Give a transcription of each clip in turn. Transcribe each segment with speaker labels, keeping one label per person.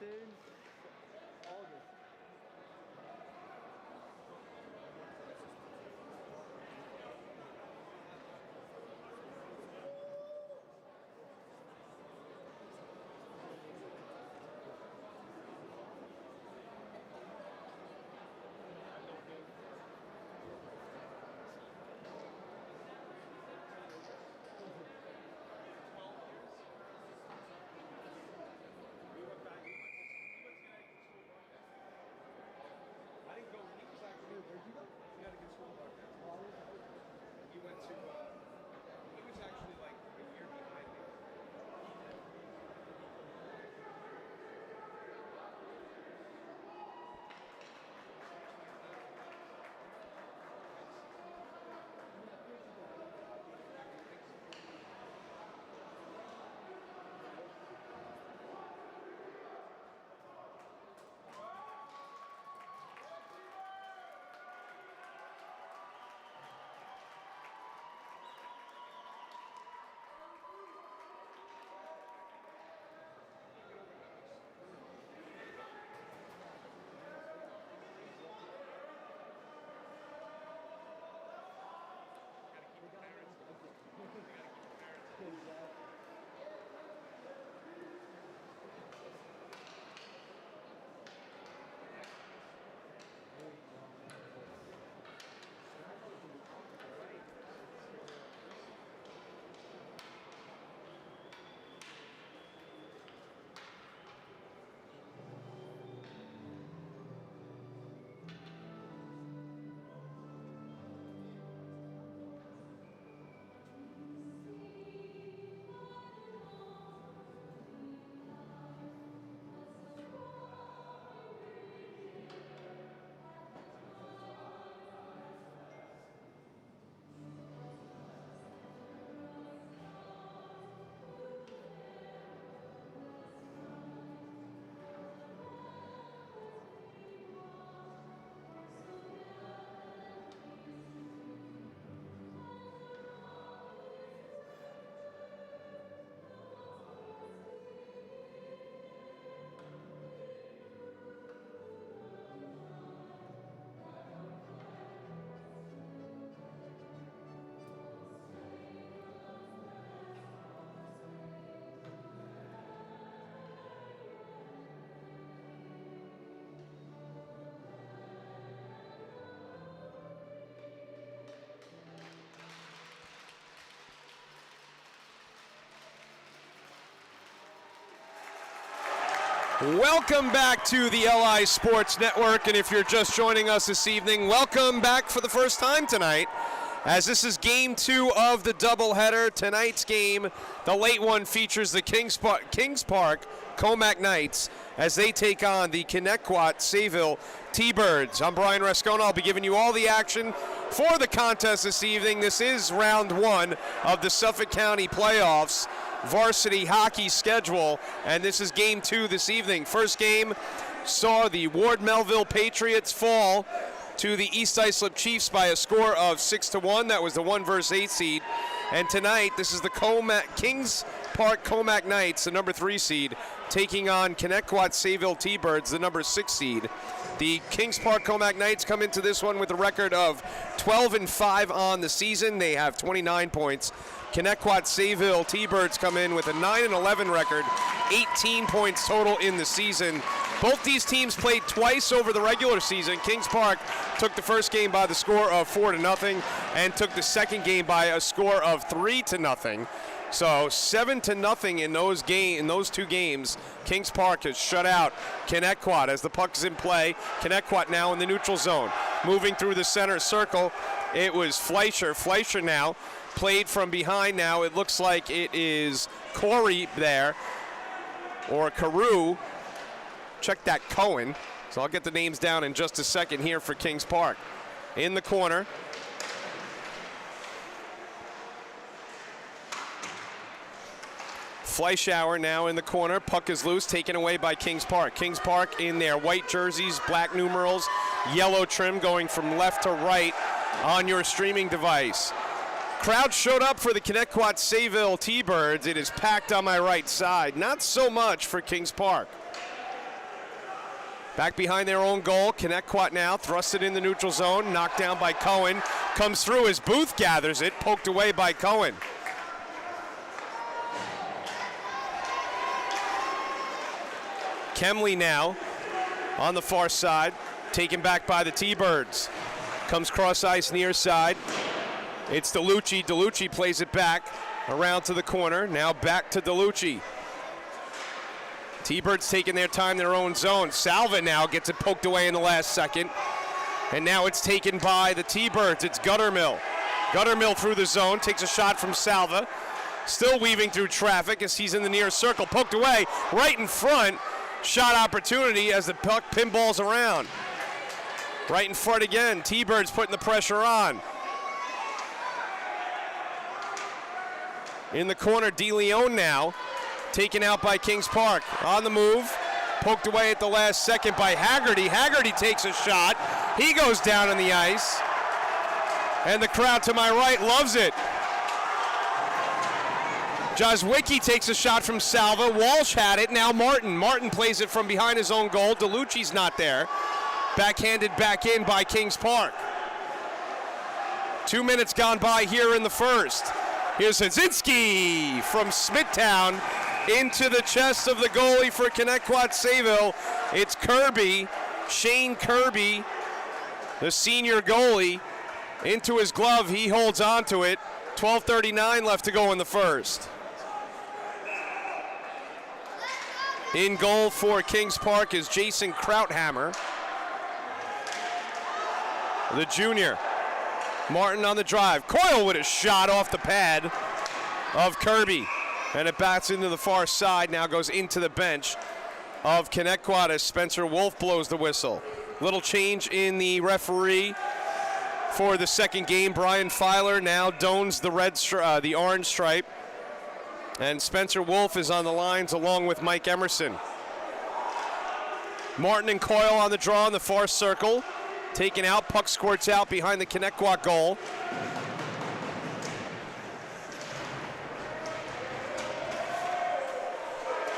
Speaker 1: since August.
Speaker 2: Welcome back to the LI Sports Network, and if you're just joining us this evening, welcome back for the first time tonight, as this is game 2 of the doubleheader. Tonight's game, the late one, features the Kings Park Commack Knights as they take on the Connetquot Sayville T-Birds. I'm Brian Rascona. I'll be giving you all the action for the contest this evening. This is round 1 of the Suffolk County playoffs varsity hockey schedule, and this is game 2 this evening. First game saw the Ward Melville Patriots fall to the East Islip Chiefs by a score of 6-1. That was the 1 versus 8 seed. And tonight, this is the Kings Park Commack Knights, the number 3 seed, taking on Connetquot Sayville T-Birds, the number 6 seed. The Kings Park Commack Knights come into this one with a record of 12-5 on the season. They have 29 points. Connetquot Sayville T-Birds come in with a 9-11 record, 18 points total in the season. Both these teams played twice over the regular season. Kings Park took the first game by the score of 4-0 and took the second game by a score of 3-0. So 7-0 in those two games. Kings Park has shut out Connetquot as the puck is in play. Connetquot now in the neutral zone. Moving through the center circle, it was Fleischer. Fleischer now played from behind now. It looks like it is Corey there, or Carew. Check that, Cohen. So I'll get the names down in just a second here for Kings Park. In the corner. Fleischauer now in the corner. Puck is loose, taken away by Kings Park. Kings Park in their white jerseys, black numerals, yellow trim, going from left to right on your streaming device. Crowd showed up for the Connetquot Sayville T-Birds. It is packed on my right side. Not so much for Kings Park. Back behind their own goal, Connetquot now, thrusted in the neutral zone, knocked down by Cohen. Comes through as Booth gathers it, poked away by Cohen. Kemley now on the far side, taken back by the T-Birds. Comes cross ice near side. It's DeLucci. DeLucci plays it back around to the corner. Now back to DeLucci. T-Birds taking their time, their own zone. Salva now gets it poked away in the last second. And now it's taken by the T-Birds. It's Guttermill. Guttermill through the zone, takes a shot from Salva. Still weaving through traffic as he's in the near circle. Poked away, right in front. Shot opportunity as the puck pinballs around. Right in front again. T-Birds putting the pressure on. In the corner, DeLeon now. Taken out by Kings Park. On the move. Poked away at the last second by Haggerty. Haggerty takes a shot. He goes down on the ice. And the crowd to my right loves it. Jazwicki takes a shot from Salva. Walsh had it. Now Martin. Martin plays it from behind his own goal. DeLucci's not there. Backhanded back in by Kings Park. 2 minutes gone by here in the first. Here's Hazinski from Smithtown into the chest of the goalie for Connetquot Sayville. It's Kirby, Shane Kirby, the senior goalie, into his glove. He holds on to it. 12:39 left to go in the first. In goal for Kings Park is Jason Krauthammer, the junior. Martin on the drive. Coyle with a shot off the pad of Kirby. And it bats into the far side, now goes into the bench of Connetquot as Spencer Wolf blows the whistle. Little change in the referee for the second game. Brian Filer now dons the orange stripe. And Spencer Wolf is on the lines along with Mike Emerson. Martin and Coyle on the draw in the far circle. Taken out, puck squirts out behind the Connetquot goal.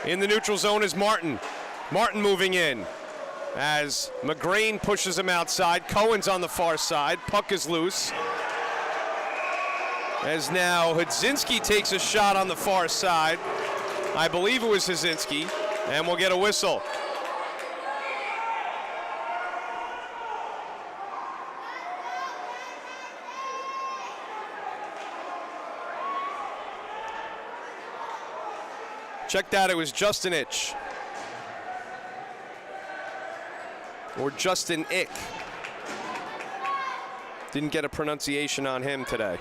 Speaker 2: In the neutral zone is Martin. Martin moving in as McGrain pushes him outside. Cohen's on the far side. Puck is loose. As now Hudzinski takes a shot on the far side. I believe it was Hudzinski, and we'll get a whistle. Check that, it was Justinich. Or Justin Ick. Didn't get a pronunciation on him today.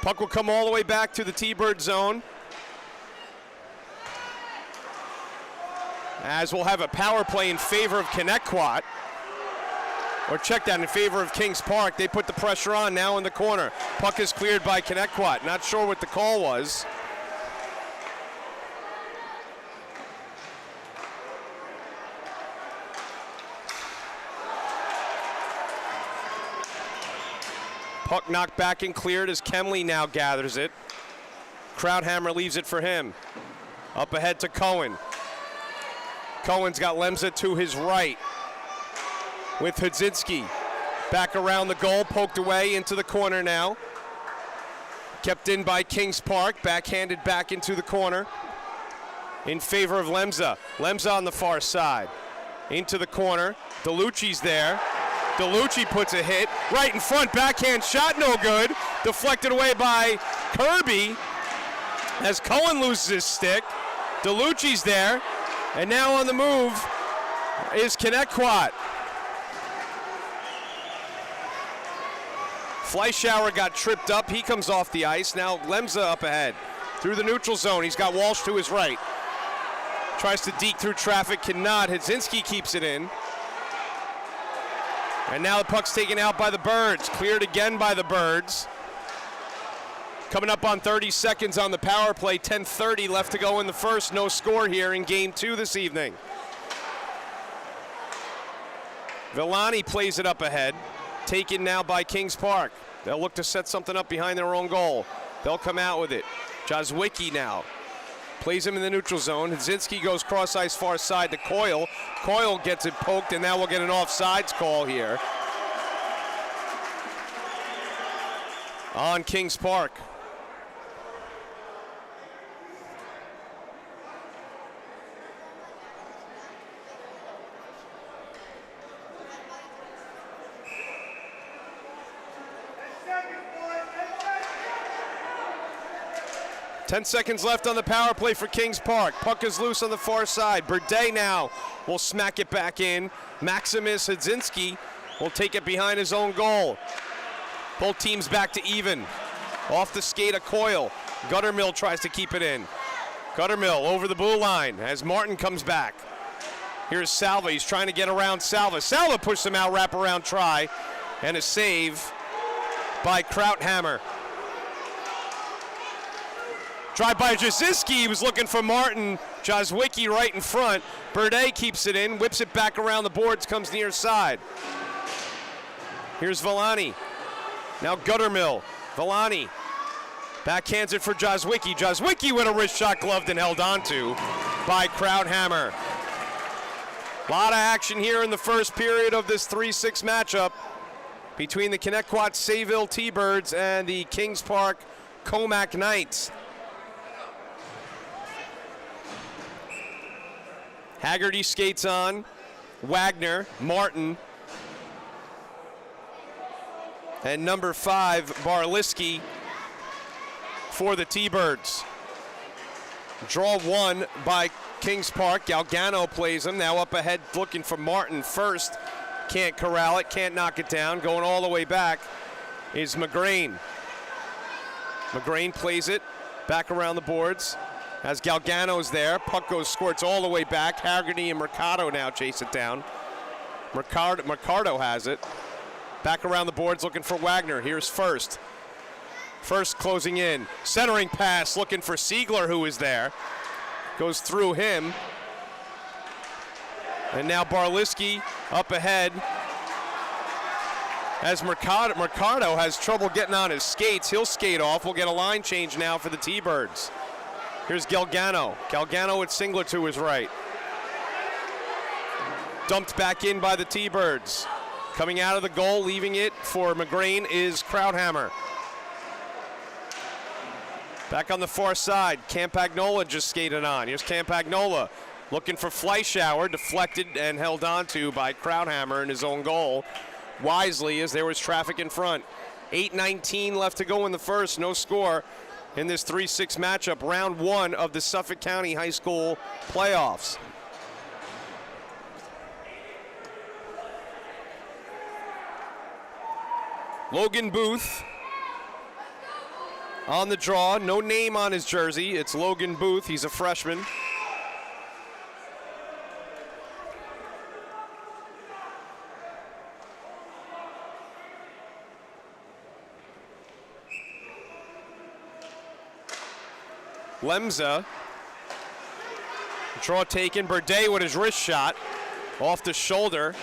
Speaker 2: Puck will come all the way back to the T-Bird zone. As we'll have a power play in favor of Connetquot. Or check that, in favor of Kings Park. They put the pressure on now in the corner. Puck is cleared by Connetquot. Not sure what the call was. Puck knocked back and cleared as Kemley now gathers it. Krauthammer leaves it for him. Up ahead to Cohen. Cohen's got Lemza to his right. With Hudzinski. Back around the goal, poked away into the corner now. Kept in by Kings Park, backhanded back into the corner. In favor of Lemza. Lemza on the far side. Into the corner, DeLucci's there. DeLucci puts a hit, right in front, backhand shot, no good. Deflected away by Kirby as Cohen loses his stick. DeLucci's there, and now on the move is Connetquot. Fleischauer got tripped up. He comes off the ice. Now Lemza up ahead through the neutral zone. He's got Walsh to his right. Tries to deke through traffic, cannot. Hudzinski keeps it in. And now the puck's taken out by the Birds. Cleared again by the Birds. Coming up on 30 seconds on the power play. 10:30 left to go in the first. No score here in game 2 this evening. Villani plays it up ahead. Taken now by Kings Park. They'll look to set something up behind their own goal. They'll come out with it. Jazwicki now Plays him in the neutral zone. Hudzinski goes cross ice far side to Coyle. Coyle gets it poked, and now we'll get an offsides call here on Kings Park. Ten seconds left on the power play for Kings Park. Puck is loose on the far side. Burde now will smack it back in. Maximus Hudzinski will take it behind his own goal. Both teams back to even. Off the skate of Coyle. Guttermill tries to keep it in. Guttermill over the blue line as Martin comes back. Here's Salva. He's trying to get around Salva. Salva pushed him out, wraparound try, and a save by Krauthammer. Drive by Jasinski, he was looking for Martin. Jazwicki right in front. Burde keeps it in, whips it back around the boards, comes near side. Here's Villani. Now Guttermill. Villani backhands it for Jazwicki. Jazwicki with a wrist shot gloved and held onto by Krauthammer. A lot of action here in the first period of this 3-6 matchup between the Connetquot Sayville T-Birds and the Kings Park Commack Knights. Haggerty skates on, Wagner, Martin, and number 5, Barliski for the T-Birds. Draw one by Kings Park. Galgano plays him, now up ahead looking for Martin first. Can't corral it, can't knock it down. Going all the way back is McGrain. McGrain plays it back around the boards. As Galgano's there, puck goes, squirts all the way back. Haggerty and Mercado now chase it down. Mercado has it. Back around the boards looking for Wagner. Here's First. First closing in. Centering pass looking for Siegler, who is there. Goes through him. And now Barliski up ahead. As Mercado has trouble getting on his skates. He'll skate off. We'll get a line change now for the T-Birds. Here's Galgano. Galgano with Singler to his right. Dumped back in by the T-Birds. Coming out of the goal, leaving it for McGrain is Krauthammer. Back on the far side, Campagnola just skated on. Here's Campagnola looking for Fleischauer, deflected and held onto by Krauthammer in his own goal. Wisely, as there was traffic in front. 8:19 left to go in the first, no score in this 3-6 matchup, round one of the Suffolk County High School playoffs. Logan Booth on the draw, no name on his jersey. It's Logan Booth, he's a freshman. Lemza, draw taken, Burde with his wrist shot, off the shoulder.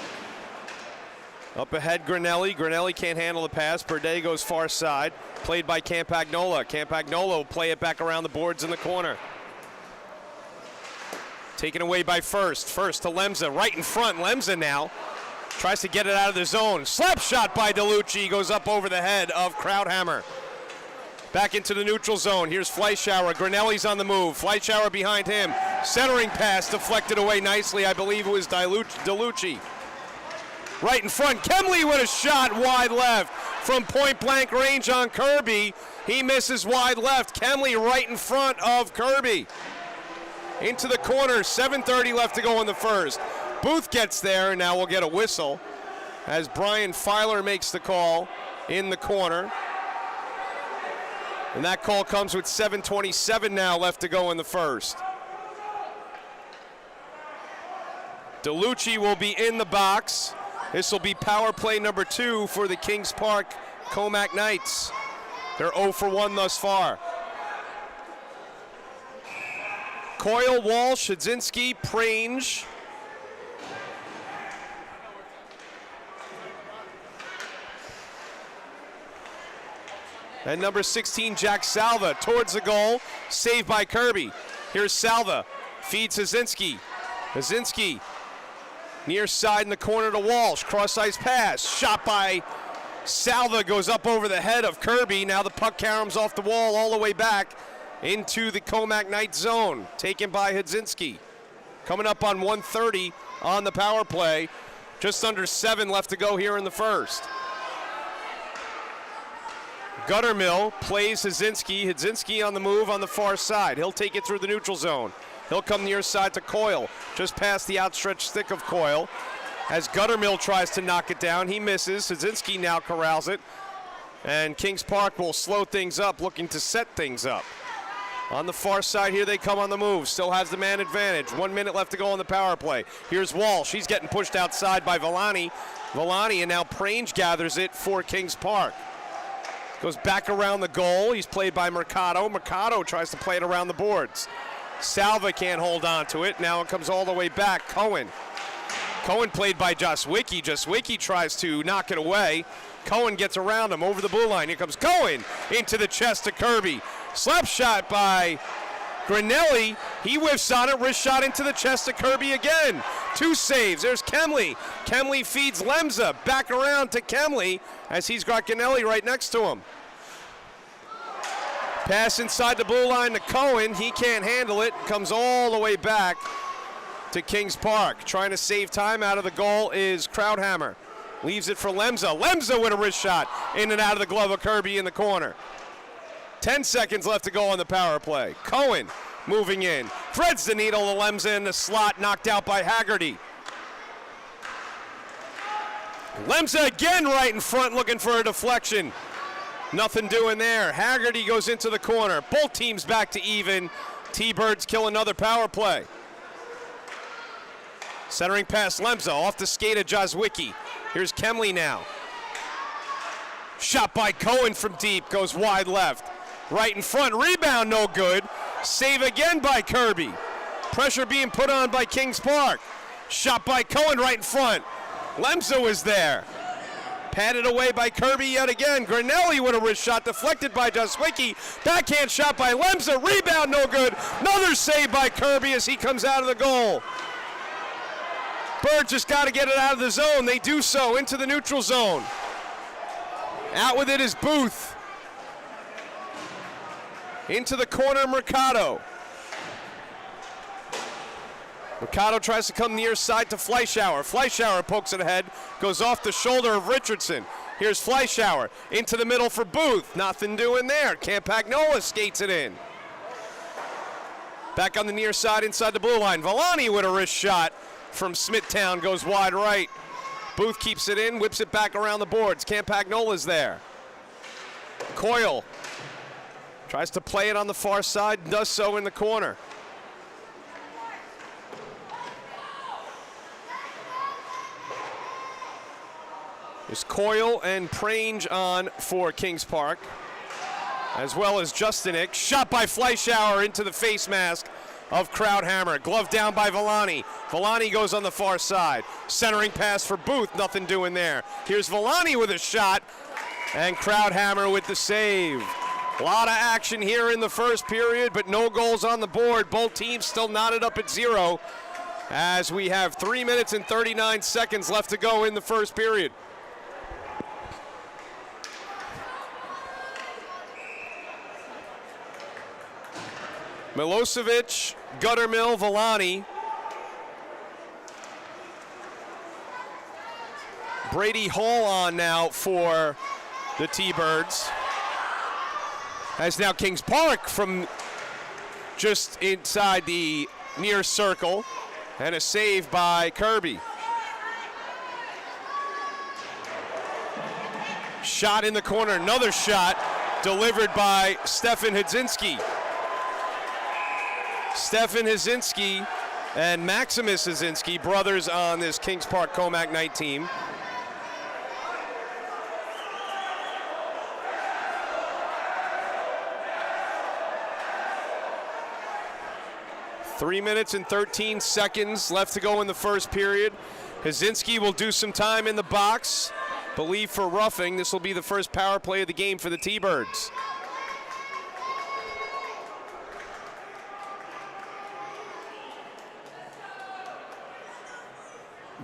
Speaker 2: Up ahead, Granelli. Granelli can't handle the pass. Burde goes far side, played by Campagnola. Campagnola will play it back around the boards in the corner. Taken away by First. First to Lemza, right in front. Lemza now tries to get it out of the zone. Slap shot by DeLucci, goes up over the head of Krauthammer. Back into the neutral zone. Here's Fleischauer. Granelli's on the move. Fleischauer behind him. Centering pass deflected away nicely. I believe it was DeLucci. Right in front. Kemley with a shot wide left from point blank range on Kirby. He misses wide left. Kemley right in front of Kirby. Into the corner. 7:30 left to go in the first. Booth gets there, and now we'll get a whistle as Brian Filer makes the call in the corner. And that call comes with 7:27 now left to go in the first. DeLucci will be in the box. This will be power play number 2 for the Kings Park Commack Knights. They're 0 for 1 thus far. Coyle, Walsh, Hudzinski, Prange. And number 16, Jack Salva, towards the goal, saved by Kirby. Here's Salva, feeds Hazinski. Hazinski, near side in the corner to Walsh, cross ice pass, shot by Salva, goes up over the head of Kirby. Now the puck caroms off the wall all the way back into the Commack Knights zone, taken by Hazinski. Coming up on 1:30 on the power play, just under 7 left to go here in the first. Guttermill plays Hazinski. Hazinski on the move on the far side. He'll take it through the neutral zone. He'll come near side to Coyle, just past the outstretched stick of Coyle. As Guttermill tries to knock it down, he misses. Hazinski now corrals it. And Kings Park will slow things up, looking to set things up. On the far side here, they come on the move. Still has the man advantage. 1 minute left to go on the power play. Here's Walsh. He's getting pushed outside by Villani. Villani, and now Prange gathers it for Kings Park. Goes back around the goal. He's played by Mercado. Mercado tries to play it around the boards. Salva can't hold on to it. Now it comes all the way back. Cohen. Cohen played by Jaswicki. Jaswicki tries to knock it away. Cohen gets around him over the blue line. Here comes Cohen into the chest to Kirby. Slap shot by Granelli. He whiffs on it. Wrist shot into the chest to Kirby again. 2 saves. There's Kemley. Kemley feeds Lemza. Back around to Kemley as he's got Granelli right next to him. Pass inside the blue line to Cohen. He can't handle it. Comes all the way back to Kings Park. Trying to save time out of the goal is Krauthammer. Leaves it for Lemza. Lemza with a wrist shot in and out of the glove of Kirby in the corner. 10 seconds left to go on the power play. Cohen moving in. Threads the needle to Lemza in the slot, knocked out by Haggerty. Lemza again right in front looking for a deflection. Nothing doing there. Haggerty goes into the corner. Both teams back to even. T-Birds kill another power play. Centering past Lemza, off the skate of Jaswicki. Here's Kemley now. Shot by Cohen from deep, goes wide left. Right in front, rebound no good. Save again by Kirby. Pressure being put on by Kings Park. Shot by Cohen right in front. Lemza was there. Patted away by Kirby yet again. Granelli with a wrist shot deflected by Jaswicki. Backhand shot by Lemza. Rebound no good. Another save by Kirby as he comes out of the goal. Bird just got to get it out of the zone. They do so into the neutral zone. Out with it is Booth. Into the corner, Mercado. Mercado tries to come near side to Fleischauer. Fleischauer pokes it ahead, goes off the shoulder of Richardson. Here's Fleischauer into the middle for Booth. Nothing doing there. Campagnola skates it in. Back on the near side inside the blue line. Villani with a wrist shot from Smithtown, goes wide right. Booth keeps it in, whips it back around the boards. Campagnola's there. Coyle tries to play it on the far side, does so in the corner. There's Coyle and Prange on for Kings Park, as well as Justinik. Shot by Fleischauer into the face mask of Krauthammer. Glove down by Villani. Villani goes on the far side. Centering pass for Booth, nothing doing there. Here's Villani with a shot, and Krauthammer with the save. A lot of action here in the first period, but no goals on the board. Both teams still knotted up at 0 as we have 3 minutes and 39 seconds left to go in the first period. Milosevic, Guttermill, Villani. Brady Hall on now for the T-Birds. As now Kings Park from just inside the near circle, and a save by Kirby. Shot in the corner, another shot delivered by Stefan Hazinski. Stefan Hazinski and Maximus Hazinski, brothers on this Kings Park Commack Knight team. Three minutes and 13 seconds left to go in the first period. Hazinski will do some time in the box, believe for roughing. This will be the first power play of the game for the T-Birds.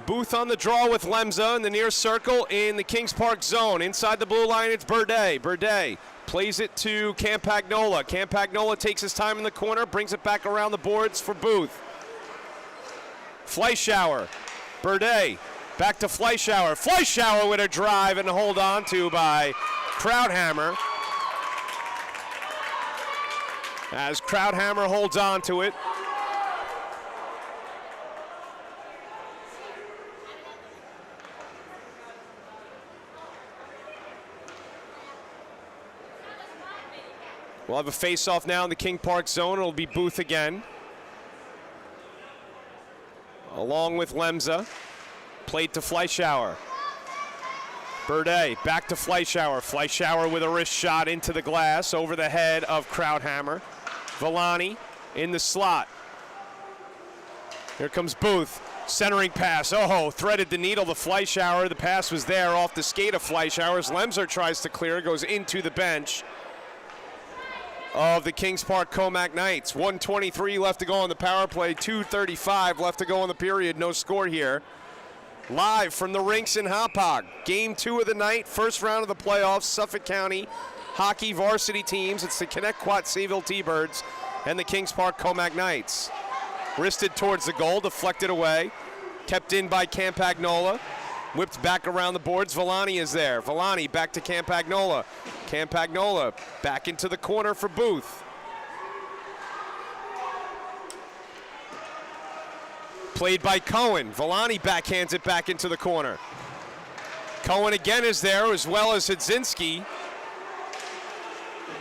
Speaker 2: Booth on the draw with Lemza in the near circle in the Kings Park zone. Inside the blue line, it's Burde. Burde plays it to Campagnola. Campagnola takes his time in the corner, brings it back around the boards for Booth. Fleischauer. Burde back to Fleischauer. Fleischauer with a drive and hold on to by Krauthammer. As Krauthammer holds on to it. We'll have a face-off now in the King Park zone. It'll be Booth again. Along with Lemza. Played to Fleischauer. Burde back to Fleischauer. Fleischauer with a wrist shot into the glass over the head of Krauthammer. Villani in the slot. Here comes Booth. Centering pass. Oh, threaded the needle to Fleischauer. The pass was there off the skate of Fleischauer's. Lemza tries to clear. Goes into the bench of the Kings Park Commack Knights. 1:23 left to go on the power play. 2:35 left to go on the period. No score here. Live from the rinks in Hauppauge. Game 2 of the night. First round of the playoffs. Suffolk County hockey varsity teams. It's the Connetquot Sayville T-Birds and the Kings Park Commack Knights. Wristed towards the goal. Deflected away. Kept in by Campagnola. Whipped back around the boards. Villani is there. Villani back to Campagnola. Campagnola back into the corner for Booth. Played by Cohen. Villani backhands it back into the corner. Cohen again is there, as well as Hudzinski.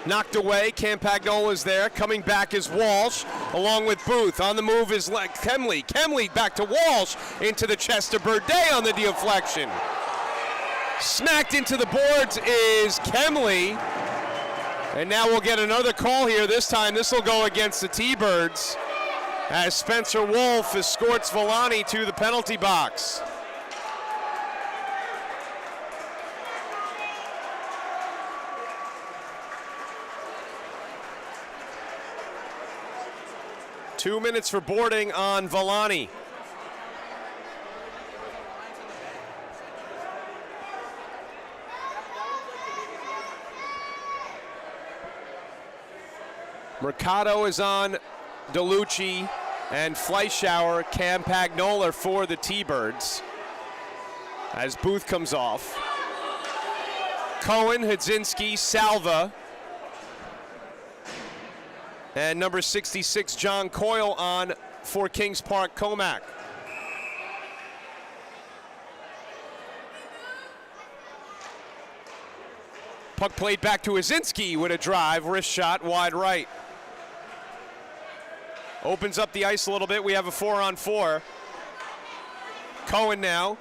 Speaker 2: Knocked away. Campagnola is there. Coming back is Walsh, along with Booth. On the move is Kemley. Kemley back to Walsh, into the chest of Burde on the deflection. Smacked into the boards is Kemley. And now we'll get another call here. This time this will go against the T-Birds, as Spencer Wolf escorts Villani to the penalty box. Two minutes for boarding on Villani. Mercado is on DeLucci and Fleischauer. Campagnola for the T-Birds as Booth comes off. Cohen, Hudzinski, Salva, and number 66, John Coyle on for Kings Park Commack. Puck played back to Hudzinski with a drive, wrist shot, wide right. Opens up the ice a little bit. We have a 4-on-4. Cohen now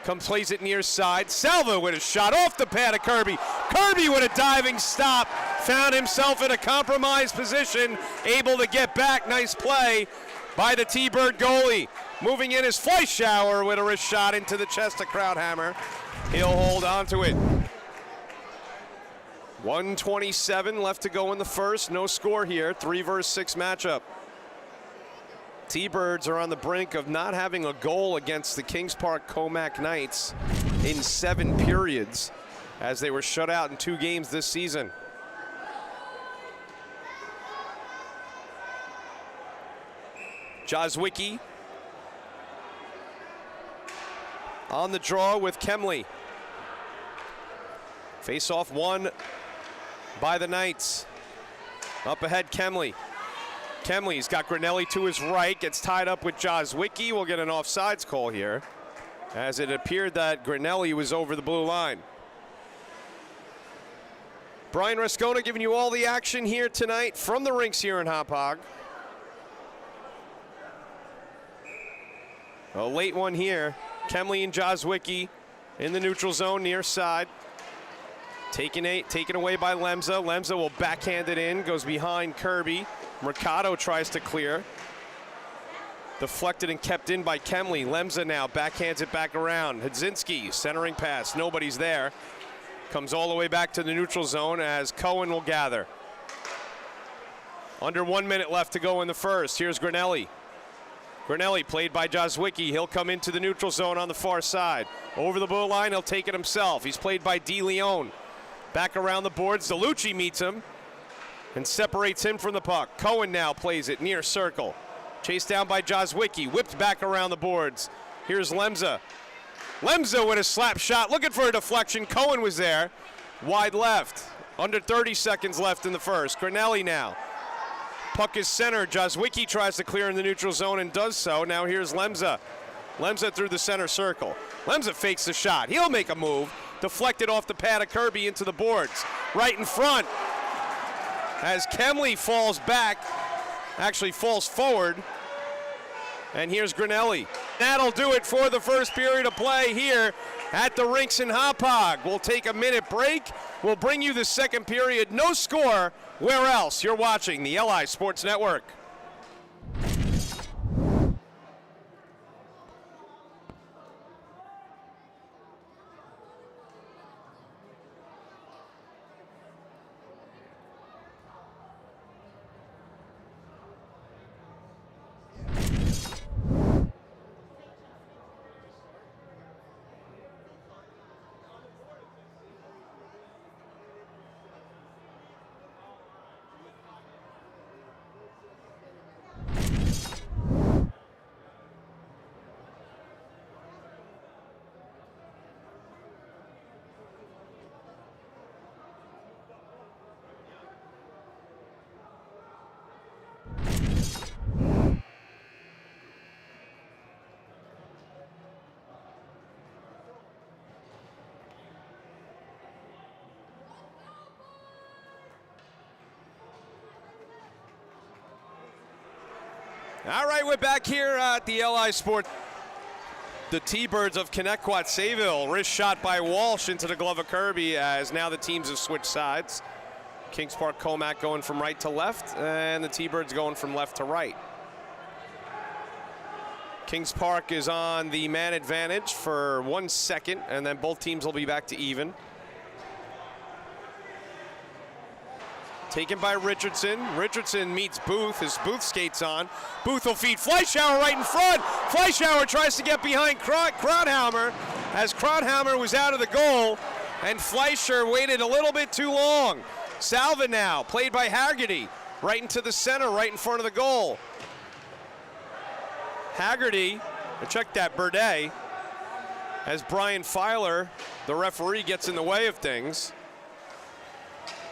Speaker 2: plays it near side. Salva with a shot off the pad of Kirby. Kirby with a diving stop. Found himself in a compromised position. Able to get back. Nice play by the T-Bird goalie. Moving in is Fleischauer with a wrist shot into the chest of Krauthammer. He'll hold on to it. 1:27 left to go in the first. No score here. 3 versus 6 matchup. T-Birds are on the brink of not having a goal against the Kings Park Commack Knights in 7 periods, as they were shut out in 2 games this season. Jozwicki on the draw with Kemley. Face-off won by the Knights. Up ahead, Kemley. Kemley's got Grinelli to his right, gets tied up with Jozwicki. We'll get an offsides call here, as it appeared that Grinelli was over the blue line. Brian Rascona giving you all the action here tonight from the rinks here in Hauppauge. A late one here. Kemley and Jozwicki in the neutral zone near side. Taken away by Lemza. Lemza will backhand it in, goes behind Kirby. Mercado tries to clear. Deflected and kept in by Kemley. Lemza now backhands it back around. Hudzinski centering pass. Nobody's there. Comes all the way back to the neutral zone as Cohen will gather. Under 1 minute left to go in the first. Here's Grinelli. Granelli played by Jazwicki. He'll come into the neutral zone on the far side. Over the blue line, he'll take it himself. He's played by DeLeon. Back around the boards, DeLucci meets him and separates him from the puck. Cohen now plays it near circle. Chased down by Jazwicki, whipped back around the boards. Here's Lemza. Lemza with a slap shot, looking for a deflection. Cohen was there, wide left. Under 30 seconds left in the first. Granelli now. Puck is center. Jazwicki tries to clear in the neutral zone and does so. Now here's Lemza. Lemza through the center circle. Lemza fakes the shot. He'll make a move. Deflected off the pad of Kirby into the boards. Right in front. As Kemley falls back, actually falls forward. And here's Granelli. That'll do it for the first period of play here at the rinks in Hauppauge. We'll take a minute break. We'll bring you the second period. No score. Where else? You're watching the LI Sports Network. All right, we're back here at the LI Sport. The T-Birds of Connetquot Sayville. Wrist shot by Walsh into the glove of Kirby as now the teams have switched sides. Kings Park Commack going from right to left and the T-Birds going from left to right. Kings Park is on the man advantage for 1 second and then both teams will be back to even. Taken by Richardson. Richardson meets Booth as Booth skates on. Booth will feed Fleischauer right in front. Fleischauer tries to get behind Krauthammer as Krauthammer was out of the goal and Fleischer waited a little bit too long. Salva now, played by Haggerty, right into the center, right in front of the goal. Haggerty, check that, Burdett, as Brian Filer, the referee, gets in the way of things.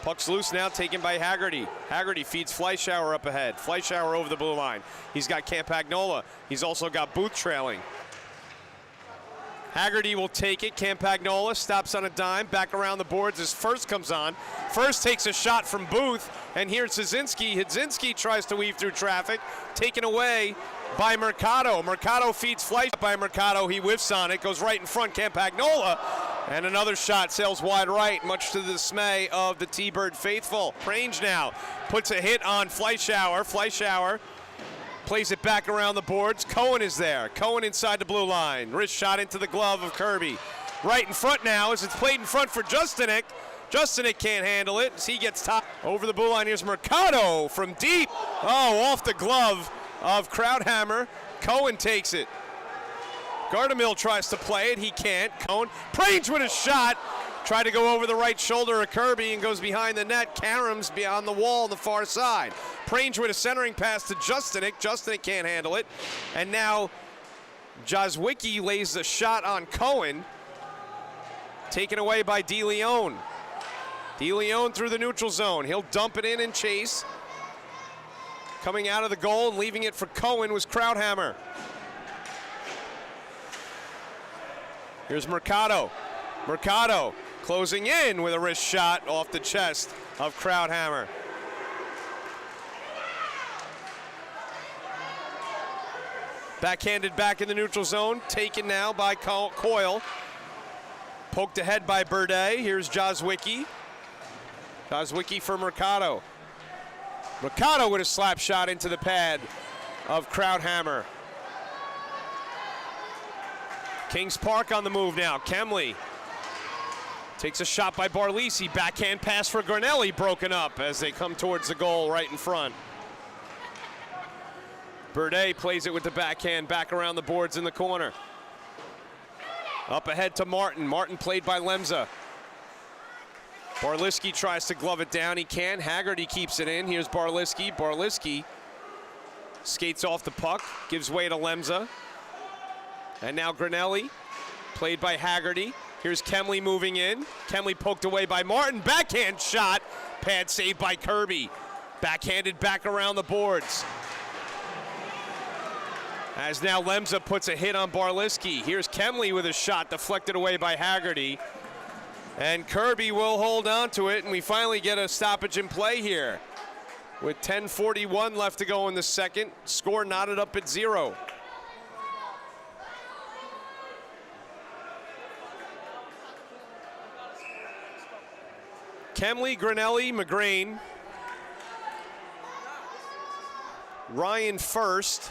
Speaker 2: Puck's loose now, taken by Haggerty. Haggerty feeds Fleischauer up ahead. Fleischauer over the blue line. He's got Campagnola. He's also got Booth trailing. Haggerty will take it. Campagnola stops on a dime. Back around the boards as First comes on. First takes a shot from Booth. And here's Hudzinski. Hudzinski tries to weave through traffic. Taken away by Mercado. Mercado feeds Fleischauer by Mercado. He whiffs on it. Goes right in front. Campagnola. And another shot sails wide right, much to the dismay of the T-Bird faithful. Prange now puts a hit on Fleischauer. Fleischauer plays it back around the boards. Cohen is there. Cohen inside the blue line. Wrist shot into the glove of Kirby. Right in front now as it's played in front for Justinek. Justinek can't handle it as he gets top. Over the blue line, here's Mercado from deep. Oh, off the glove of Krauthammer. Cohen takes it. Gardemill tries to play it, he can't. Cohen, Prange with a shot. Tried to go over the right shoulder of Kirby and goes behind the net. Karam's beyond the wall on the far side. Prange with a centering pass to Justinek. Justinek can't handle it. And now Jazwicki lays the shot on Cohen. Taken away by DeLeon. DeLeon through the neutral zone. He'll dump it in and chase. Coming out of the goal and leaving it for Cohen was Krauthammer. Here's Mercado. Mercado closing in with a wrist shot off the chest of Krauthammer. Backhanded back in the neutral zone, taken now by Coyle. Poked ahead by Burdett. Here's Jazwicki. Jazwicki for Mercado. Mercado with a slap shot into the pad of Krauthammer. Kings Park on the move now. Kemley takes a shot by Barlisi. Backhand pass for Granelli, broken up as they come towards the goal right in front. Burde plays it with the backhand back around the boards in the corner. Up ahead to Martin. Martin played by Lemza. Barliski tries to glove it down. He can. Haggerty keeps it in. Here's Barliski. Barliski skates off the puck, gives way to Lemza. And now Granelli, played by Haggerty. Here's Kemley moving in. Kemley poked away by Martin. Backhand shot. Pad saved by Kirby. Backhanded back around the boards. As now Lemza puts a hit on Barliski. Here's Kemley with a shot deflected away by Haggerty. And Kirby will hold on to it, and we finally get a stoppage in play here. With 10:41 left to go in the second, score knotted up at 0. Kemley, Granelli, McGrain. Ryan first.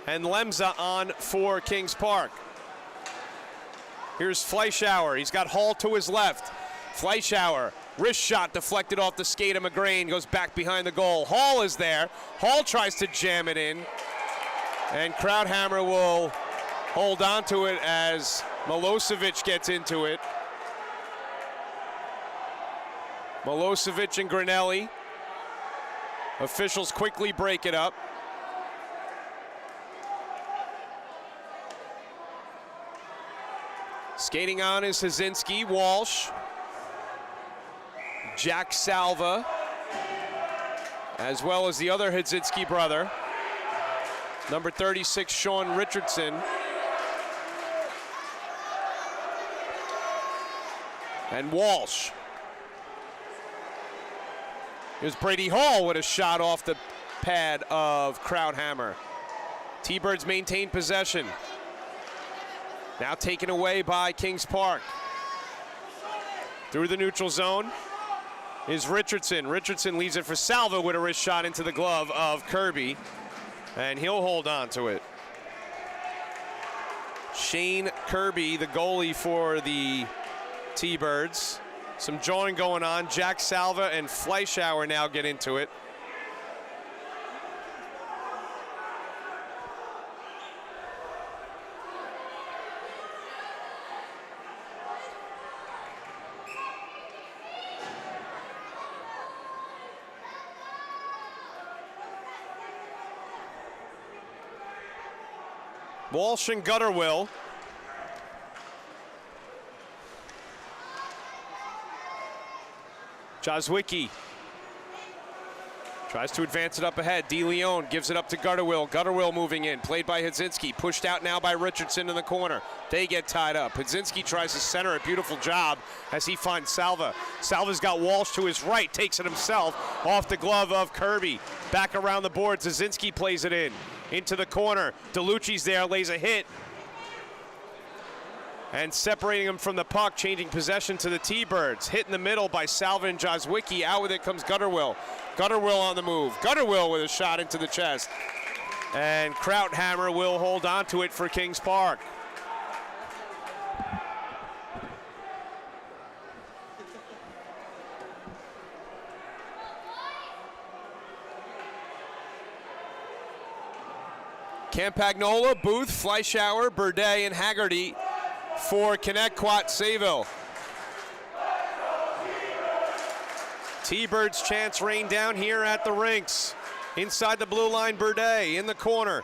Speaker 2: And Lemza on for Kings Park. Here's Fleischauer. He's got Hall to his left. Fleischauer, wrist shot deflected off the skate of McGrain, goes back behind the goal. Hall is there. Hall tries to jam it in. And Krauthammer will hold on to it as Milosevic gets into it. Milosevic and Granelli. Officials quickly break it up. Skating on is Hazinski, Walsh, Jack Salva, as well as the other Hazinski brother, number 36, Sean Richardson. And Walsh. Here's Brady Hall with a shot off the pad of Krauthammer. T-Birds maintain possession. Now taken away by Kings Park. Through the neutral zone is Richardson. Richardson leaves it for Salva with a wrist shot into the glove of Kirby. And he'll hold on to it. Shane Kirby, the goalie for the T-Birds. Some jawing going on. Jack Salva and Fleischauer now get into it. Walsh and Gutterwill. Jazwicki tries to advance it up ahead. DeLeon gives it up to Gutterwill. Gutterwill moving in, played by Hazinski. Pushed out now by Richardson in the corner. They get tied up. Hazinski tries to center it. Beautiful job as he finds Salva. Salva's got Walsh to his right, takes it himself off the glove of Kirby. Back around the boards, Hazinski plays it in. Into the corner. DeLucci's there, lays a hit. And separating him from the puck, changing possession to the T-Birds. Hit in the middle by Salva and Jazwicki. Out with it comes Gutterwill. Gutterwill on the move. Gutterwill with a shot into the chest. And Krauthammer will hold on to it for Kings Park. Campagnola, Booth, Fleischauer, Burde, and Haggerty for Connetquot, Sayville. T-Birds chance rain down here at the rinks. Inside the blue line, Burde in the corner.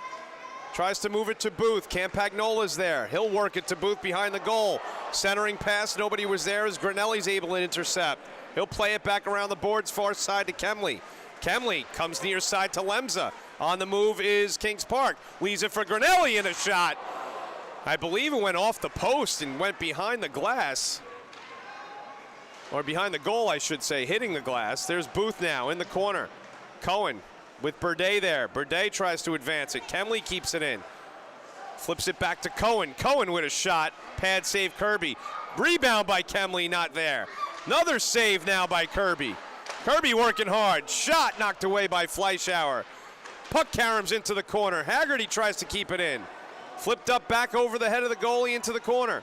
Speaker 2: Tries to move it to Booth. Campagnola's there. He'll work it to Booth behind the goal. Centering pass, nobody was there as Granelli's able to intercept. He'll play it back around the boards, far side to Kemley. Kemley comes near side to Lemza. On the move is Kings Park. Leaves it for Granelli in a shot. I believe it went off the post and went behind the glass. Or behind the goal, I should say, hitting the glass. There's Booth now in the corner. Cohen with Burde there. Burde tries to advance it. Kemley keeps it in. Flips it back to Cohen. Cohen with a shot. Pad save Kirby. Rebound by Kemley, not there. Another save now by Kirby. Kirby working hard. Shot knocked away by Fleischauer. Puck caroms into the corner. Haggerty tries to keep it in. Flipped up back over the head of the goalie into the corner.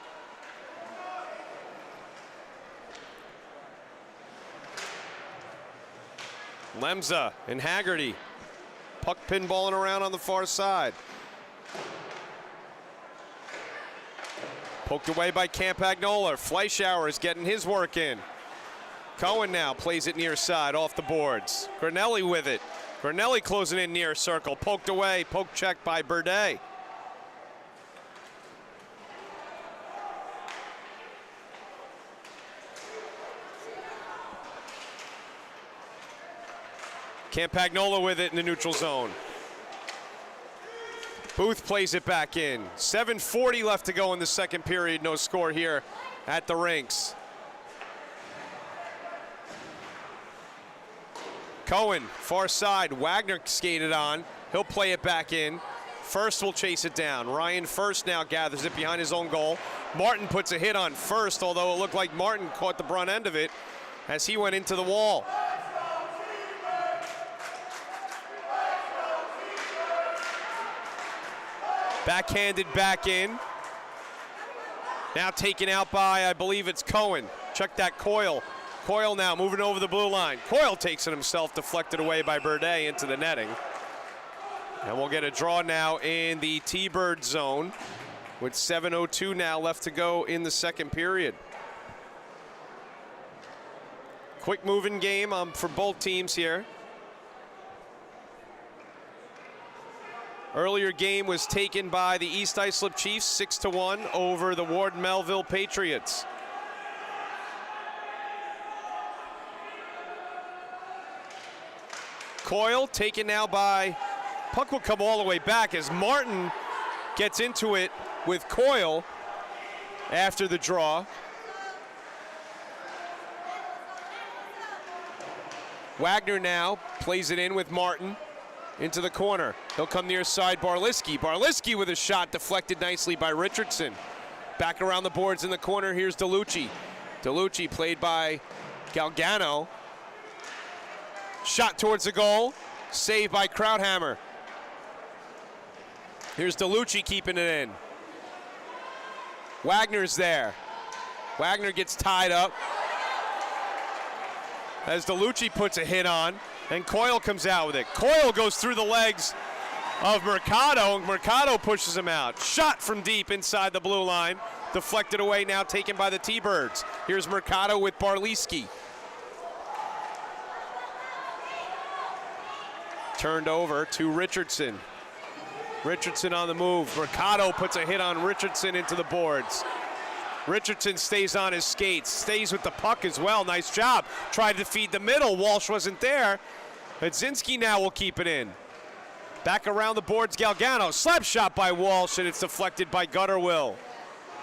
Speaker 2: Lemza and Haggerty. Puck pinballing around on the far side. Poked away by Campagnola. Fleischauer is getting his work in. Cohen now plays it near side off the boards. Granelli with it. Granelli closing in near circle. Poked away. Poke check by Burde. Campagnola with it in the neutral zone. Booth plays it back in. 7:40 left to go in the second period. No score here at the rinks. Cohen, far side. Wagner skated on. He'll play it back in. First will chase it down. Ryan First now gathers it behind his own goal. Martin puts a hit on First, although it looked like Martin caught the brunt end of it as he went into the wall. Backhanded back in. Now taken out by, I believe it's Cohen. Check that Coyle. Coyle now moving over the blue line. Coyle takes it himself, deflected away by Burde into the netting. And we'll get a draw now in the T-Bird zone with 7:02 now left to go in the second period. Quick moving game for both teams here. Earlier game was taken by the East Islip Chiefs 6-1 over the Ward Melville Patriots. Coyle taken now by, puck will come all the way back as Martin gets into it with Coyle after the draw. Wagner now plays it in with Martin. Into the corner. He'll come near side, Barliski. Barliski with a shot deflected nicely by Richardson. Back around the boards in the corner, here's DeLucci. DeLucci played by Galgano. Shot towards the goal, saved by Krauthammer. Here's DeLucci keeping it in. Wagner's there. Wagner gets tied up as DeLucci puts a hit on. And Coyle comes out with it. Coyle goes through the legs of Mercado, and Mercado pushes him out. Shot from deep inside the blue line. Deflected away, now taken by the T-Birds. Here's Mercado with Barliski. Turned over to Richardson. Richardson on the move. Mercado puts a hit on Richardson into the boards. Richardson stays on his skates, stays with the puck as well. Nice job. Tried to feed the middle. Walsh wasn't there. Hudzinski now will keep it in. Back around the boards, Galgano. Slap shot by Walsh, and it's deflected by Gutterwill.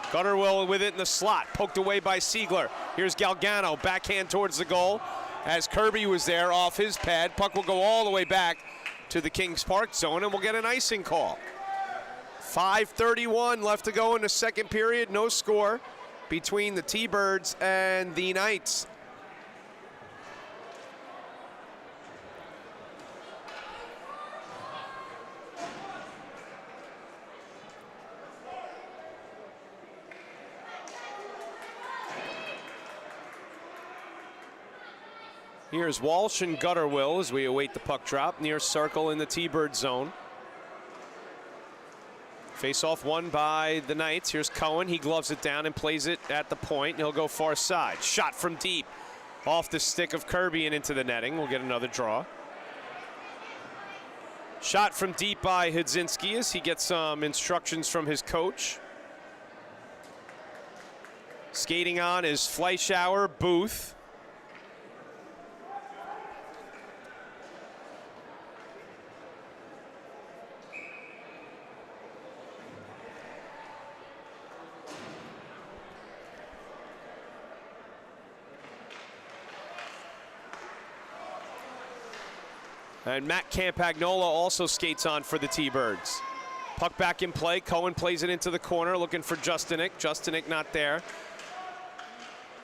Speaker 2: Gutterwill with it in the slot. Poked away by Siegler. Here's Galgano. Backhand towards the goal as Kirby was there off his pad. Puck will go all the way back to the Kings Park zone, and we'll get an icing call. 5:31 left to go in the second period. No score between the T-Birds and the Knights. Here's Walsh and Gutterwill as we await the puck drop near circle in the T-Bird zone. Face-off won by the Knights. Here's Cohen. He gloves it down and plays it at the point. He'll go far side. Shot from deep off the stick of Kirby and into the netting. We'll get another draw. Shot from deep by Hudzinski as he gets some instructions from his coach. Skating on is Fleischauer, Booth. And Matt Campagnola also skates on for the T-Birds. Puck back in play. Cohen plays it into the corner, looking for Justinik. Justinik not there.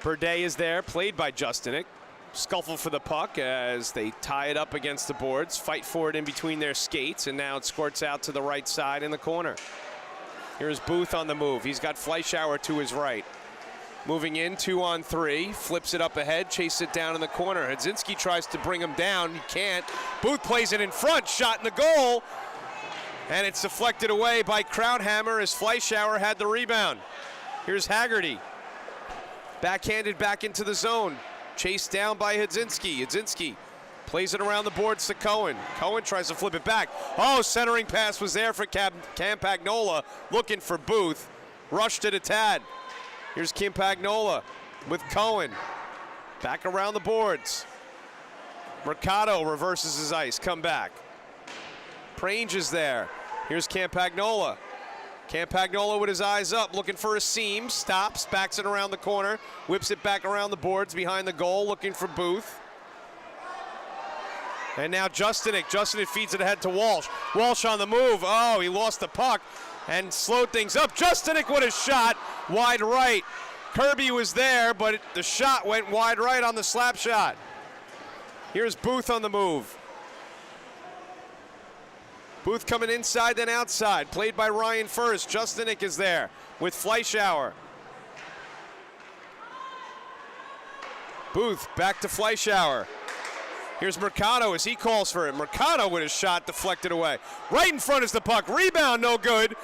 Speaker 2: Burde is there, played by Justinik. Scuffle for the puck as they tie it up against the boards, fight for it in between their skates, and now it squirts out to the right side in the corner. Here's Booth on the move. He's got Fleischauer to his right. Moving in, 2-on-3, flips it up ahead, chases it down in the corner. Hudzinski tries to bring him down, he can't. Booth plays it in front, shot in the goal, and it's deflected away by Krauthammer as Fleischauer had the rebound. Here's Haggerty, backhanded back into the zone, chased down by Hudzinski. Hudzinski plays it around the boards to Cohen. Cohen tries to flip it back. Oh, centering pass was there for Campagnola, looking for Booth, rushed it a tad. Here's Campagnola with Cohen. Back around the boards. Mercado reverses his ice, come back. Prange is there. Here's Campagnola. Campagnola with his eyes up, looking for a seam, stops, backs it around the corner, whips it back around the boards behind the goal, looking for Booth. And now Justinik. Justinik feeds it ahead to Walsh. Walsh on the move. Oh, he lost the puck and slowed things up. Justinik with a shot, wide right. Kirby was there, but the shot went wide right on the slap shot. Here's Booth on the move. Booth coming inside, then outside. Played by Ryan first. Justinik is there with Fleischauer. Booth back to Fleischauer. Here's Mercado as he calls for it. Mercado with his shot deflected away. Right in front is the puck. Rebound, no good.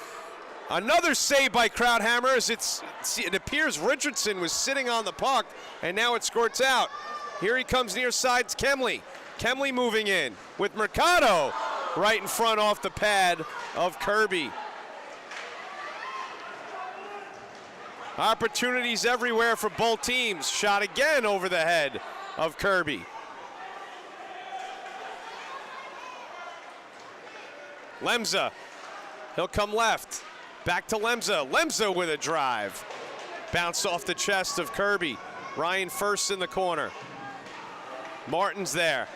Speaker 2: Another save by Krauthammer as it appears Richardson was sitting on the puck, and now it squirts out. Here he comes near sides, Kemley. Kemley moving in with Mercado right in front off the pad of Kirby. Opportunities everywhere for both teams. Shot again over the head of Kirby. Lemza, he'll come left. Back to Lemza. Lemza with a drive. Bounced off the chest of Kirby. Ryan first in the corner. Martin's there.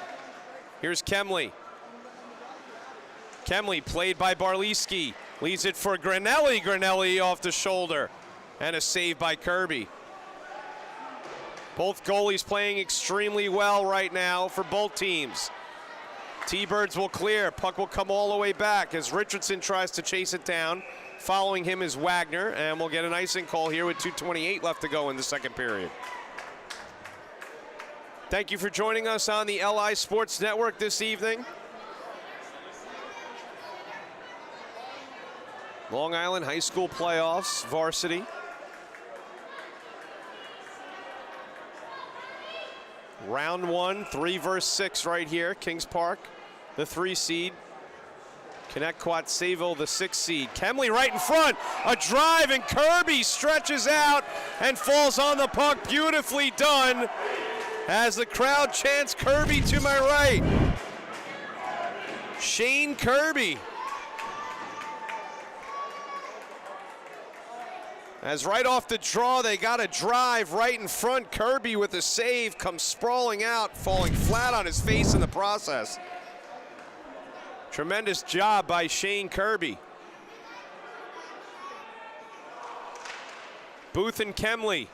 Speaker 2: Here's Kemley. Kemley played by Barliski. Leaves it for Granelli. Granelli off the shoulder. And a save by Kirby. Both goalies playing extremely well right now for both teams. T-Birds will clear. Puck will come all the way back as Richardson tries to chase it down. Following him is Wagner, and we'll get an icing call here with 2:28 left to go in the second period. Thank you for joining us on the LI Sports Network this evening. Long Island High School playoffs, varsity. Round 1, 3 versus 6 right here. Kings Park, the 3 seed. Connetquot Sayville, the 6 seed. Kemley right in front. A drive, and Kirby stretches out and falls on the puck. Beautifully done as the crowd chants Kirby to my right. Shane Kirby. As right off the draw, they got a drive right in front. Kirby with a save comes sprawling out, falling flat on his face in the process. Tremendous job by Shane Kirby. Booth and Kemley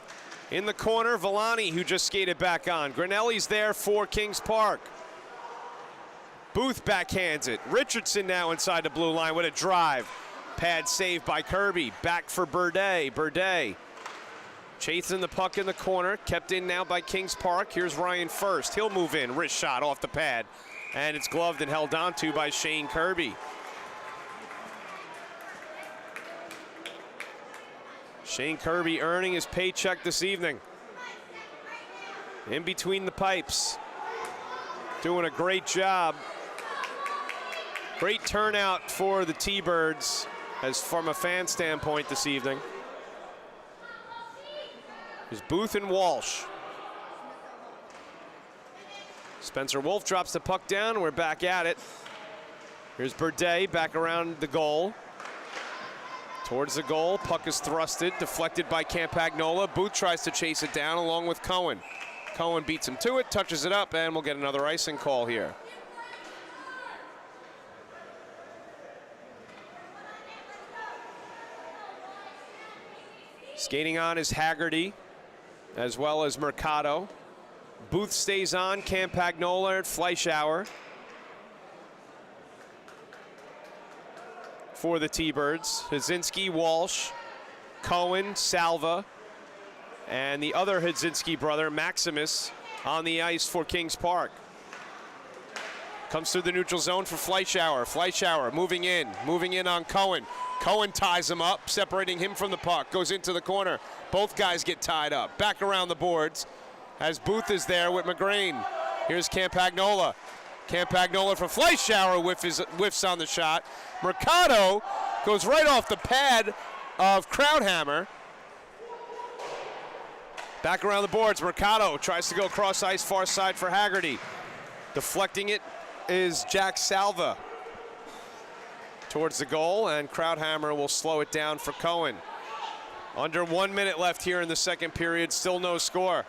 Speaker 2: in the corner. Villani, who just skated back on. Granelli's there for Kings Park. Booth backhands it. Richardson now inside the blue line with a drive. Pad save by Kirby. Back for Burde. Burde chasing the puck in the corner. Kept in now by Kings Park. Here's Ryan first. He'll move in. Wrist shot off the pad. And it's gloved and held onto by Shane Kirby. Shane Kirby earning his paycheck this evening. In between the pipes. Doing a great job. Great turnout for the T-Birds as from a fan standpoint this evening. There's Booth and Walsh. Spencer Wolf drops the puck down. We're back at it. Here's Burde back around the goal. Towards the goal. Puck is thrusted, deflected by Campagnola. Booth tries to chase it down along with Cohen. Cohen beats him to it, touches it up, and we'll get another icing call here. Skating on is Haggerty, as well as Mercado. Booth stays on, Campagnola, Fleischauer for the T-Birds. Hudzinski, Walsh, Cohen, Salva, and the other Hudzinski brother, Maximus, on the ice for Kings Park. Comes through the neutral zone for Fleischauer. Fleischauer moving in on Cohen. Cohen ties him up, separating him from the puck. Goes into the corner. Both guys get tied up. Back around the boards as Booth is there with McGrane. Here's Campagnola. Campagnola for Fleischauer whiffs on the shot. Mercado goes right off the pad of Krauthammer. Back around the boards. Mercado tries to go cross ice far side for Haggerty. Deflecting it is Jack Salva towards the goal, and Krauthammer will slow it down for Cohen. Under 1 minute left here in the second period, still no score.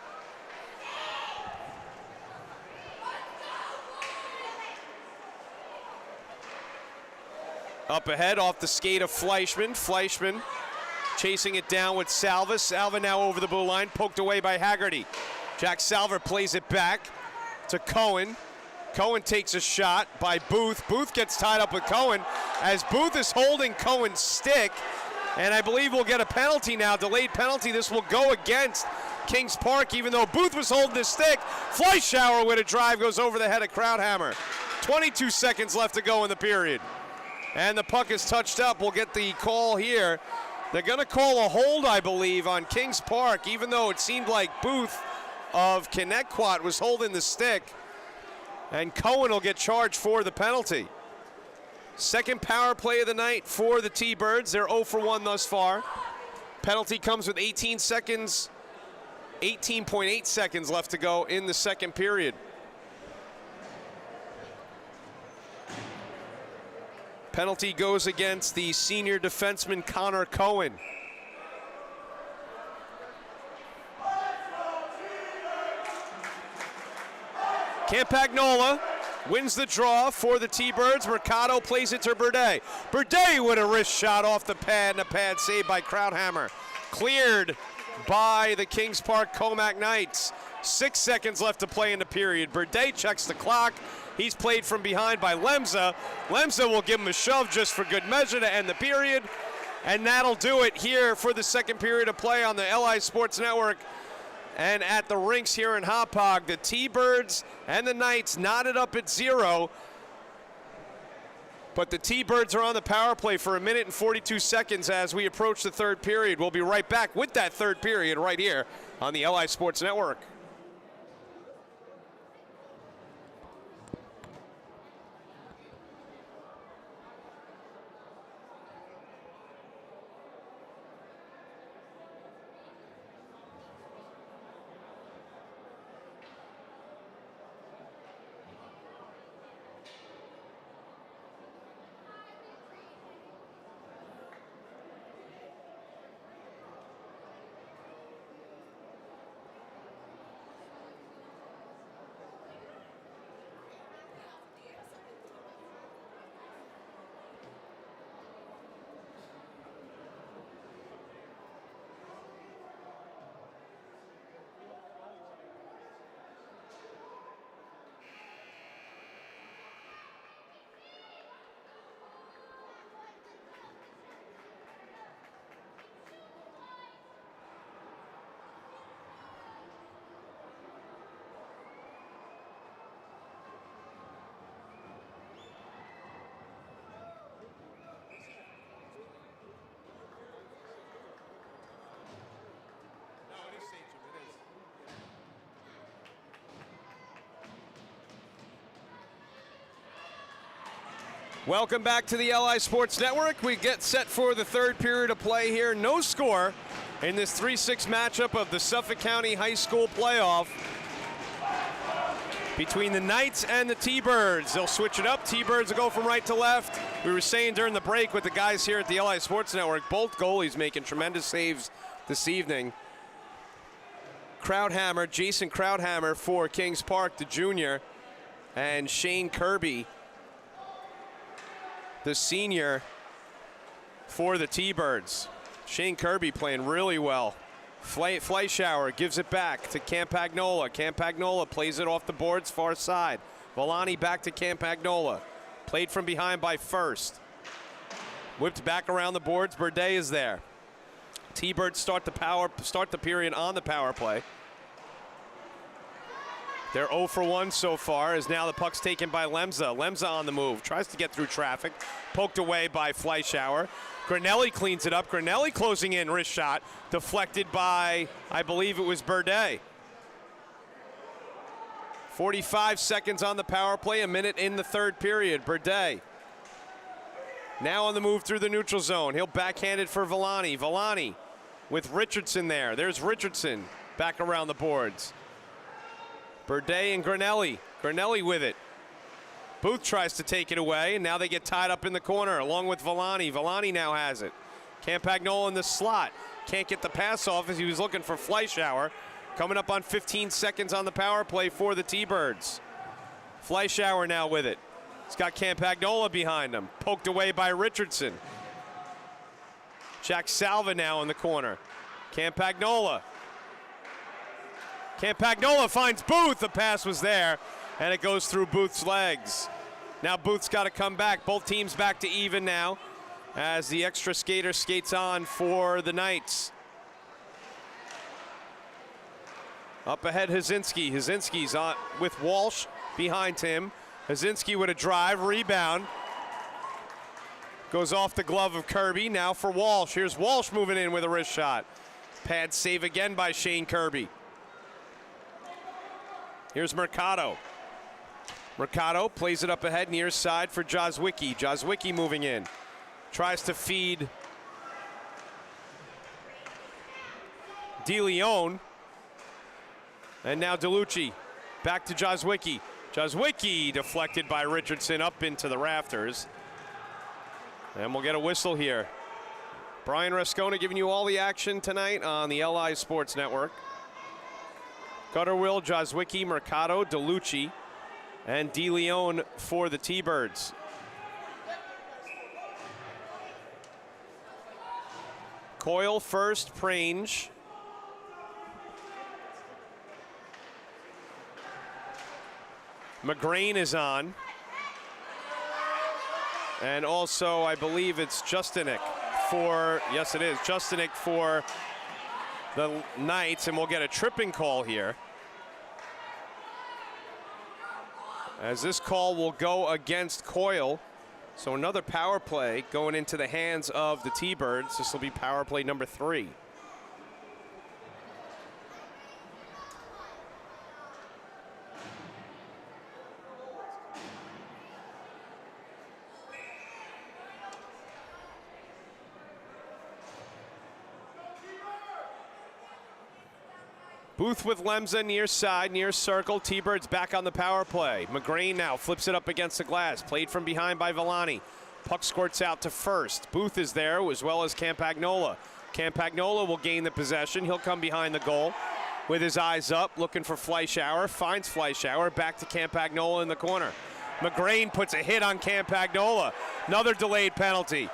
Speaker 2: Up ahead off the skate of Fleischmann. Fleischmann chasing it down with Salva. Salva now over the blue line, poked away by Haggerty. Jack Salva plays it back to Cohen. Cohen takes a shot by Booth. Booth gets tied up with Cohen as Booth is holding Cohen's stick, and I believe we'll get a penalty now, delayed penalty. This will go against Kings Park, even though Booth was holding his stick. Fleischauer with a drive goes over the head of Krauthammer. 22 seconds left to go in the period. And the puck is touched up. We'll get the call here. They're gonna call a hold, I believe, on Kings Park, even though it seemed like Booth of Connetquot was holding the stick. And Cohen will get charged for the penalty. Second power play of the night for the T-Birds. They're 0 for 1 thus far. Penalty comes with 18.8 seconds left to go in the second period. Penalty goes against the senior defenseman Connor Cohen. Campagnola wins the draw for the T-Birds. Mercado plays it to Burdett. Burdett with a wrist shot off the pad, and a pad saved by Krauthammer. Cleared by the Kings Park Commack Knights. 6 seconds left to play in the period. Burdett checks the clock. He's played from behind by Lemza. Lemza will give him a shove just for good measure to end the period. And that'll do it here for the second period of play on the LI Sports Network. And at the rinks here in Hauppauge, the T-Birds and the Knights knotted up at 0. But the T-Birds are on the power play for 1 minute and 42 seconds as we approach the third period. We'll be right back with that third period right here on the LI Sports Network. Welcome back to the LI Sports Network. We get set for the third period of play here. No score in this 3-6 matchup of the Suffolk County High School playoff between the Knights and the T-Birds. They'll switch it up. T-Birds will go from right to left. We were saying during the break with the guys here at the LI Sports Network, both goalies making tremendous saves this evening. Krauthammer, Jason Krauthammer for Kings Park, the junior, and Shane Kirby, the senior, for the T-Birds. Shane Kirby playing really well. Fleischauer gives it back to Campagnola. Campagnola plays it off the boards far side. Volani back to Campagnola. Played from behind by First. Whipped back around the boards. Burdett is there. T-Birds start the period on the power play. They're 0 for 1 so far, as now the puck's taken by Lemza. Lemza on the move, tries to get through traffic, poked away by Fleischauer. Granelli cleans it up. Granelli closing in, wrist shot, deflected by, I believe it was Burde. 45 seconds on the power play, a minute in the third period. Burde now on the move through the neutral zone. He'll backhand it for Villani. Villani with Richardson there. There's Richardson back around the boards. Burde and Granelli. Granelli with it. Booth tries to take it away, and now they get tied up in the corner along with Villani. Villani now has it. Campagnola in the slot. Can't get the pass off as he was looking for Fleischauer. Coming up on 15 seconds on the power play for the T-Birds. Fleischauer now with it. He's got Campagnola behind him. Poked away by Richardson. Jack Salva now in the corner. Campagnola. Campagnola finds Booth. The pass was there, and it goes through Booth's legs. Now Booth's got to come back. Both teams back to even now as the extra skater skates on for the Knights. Up ahead, Hazinski. Hazinski's on with Walsh behind him. Hazinski with a drive, rebound. Goes off the glove of Kirby, now for Walsh. Here's Walsh moving in with a wrist shot. Pad save again by Shane Kirby. Here's Mercado. Mercado plays it up ahead, near side for Jozwicki. Jozwicki moving in. Tries to feed DeLeon. And now DeLucci. Back to Jozwicki. Jozwicki deflected by Richardson up into the rafters. And we'll get a whistle here. Brian Rascona giving you all the action tonight on the LI Sports Network. Gutterwill, Jozwicki, Mercado, DeLucci, and DeLeon for the T-Birds. Coyle first, Prange. McGrain is on. And also, I believe it's Justinik for, yes it is, Justinik for the Knights, and we'll get a tripping call here. As this call will go against Coyle. So another power play going into the hands of the T-Birds. This will be power play number 3. Booth with Lemza near side, near circle. T-Birds back on the power play. McGrain now flips it up against the glass. Played from behind by Villani. Puck squirts out to first. Booth is there as well as Campagnola. Campagnola will gain the possession. He'll come behind the goal with his eyes up, looking for Fleischauer. Finds Fleischauer. Back to Campagnola in the corner. McGrain puts a hit on Campagnola. Another delayed penalty.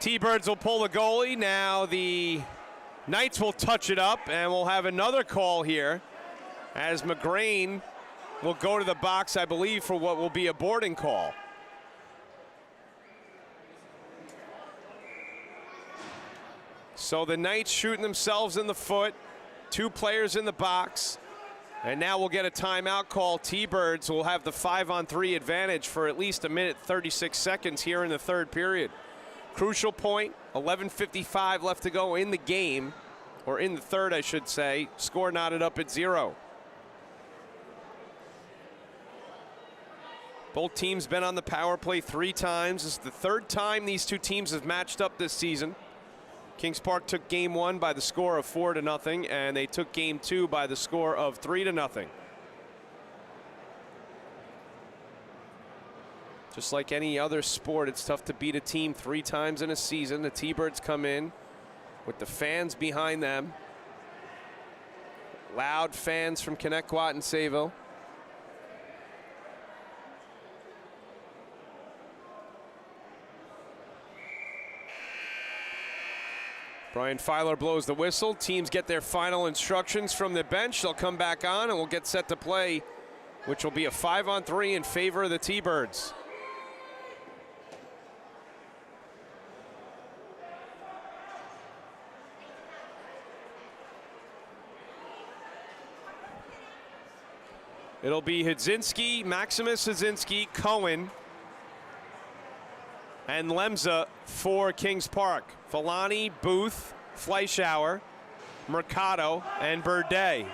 Speaker 2: T-Birds will pull the goalie. Now the Knights will touch it up, and we'll have another call here as McGrain will go to the box, I believe, for what will be a boarding call. So the Knights shooting themselves in the foot. 2 players in the box. And now we'll get a timeout call. T-Birds will have the 5-on-3 advantage for at least a minute 36 seconds here in the third period. Crucial point, 11:55 left to go in the game, or in the third, I should say. Score knotted up at 0. Both teams been on the power play 3 times. This is the 3rd time these 2 teams have matched up this season. Kings Park took game 1 by the score of 4-0, and they took game 2 by the score of 3-0. Just like any other sport, it's tough to beat a team 3 times in a season. The T-Birds come in with the fans behind them. Loud fans from Connetquot and Sayville. Brian Filer blows the whistle. Teams get their final instructions from the bench. They'll come back on and we'll get set to play, which will be a 5-on-3 in favor of the T-Birds. It'll be Hudzinski, Maximus Hudzinski, Cohen, and Lemza for Kings Park. Villani, Booth, Fleischauer, Mercado, and Burdett.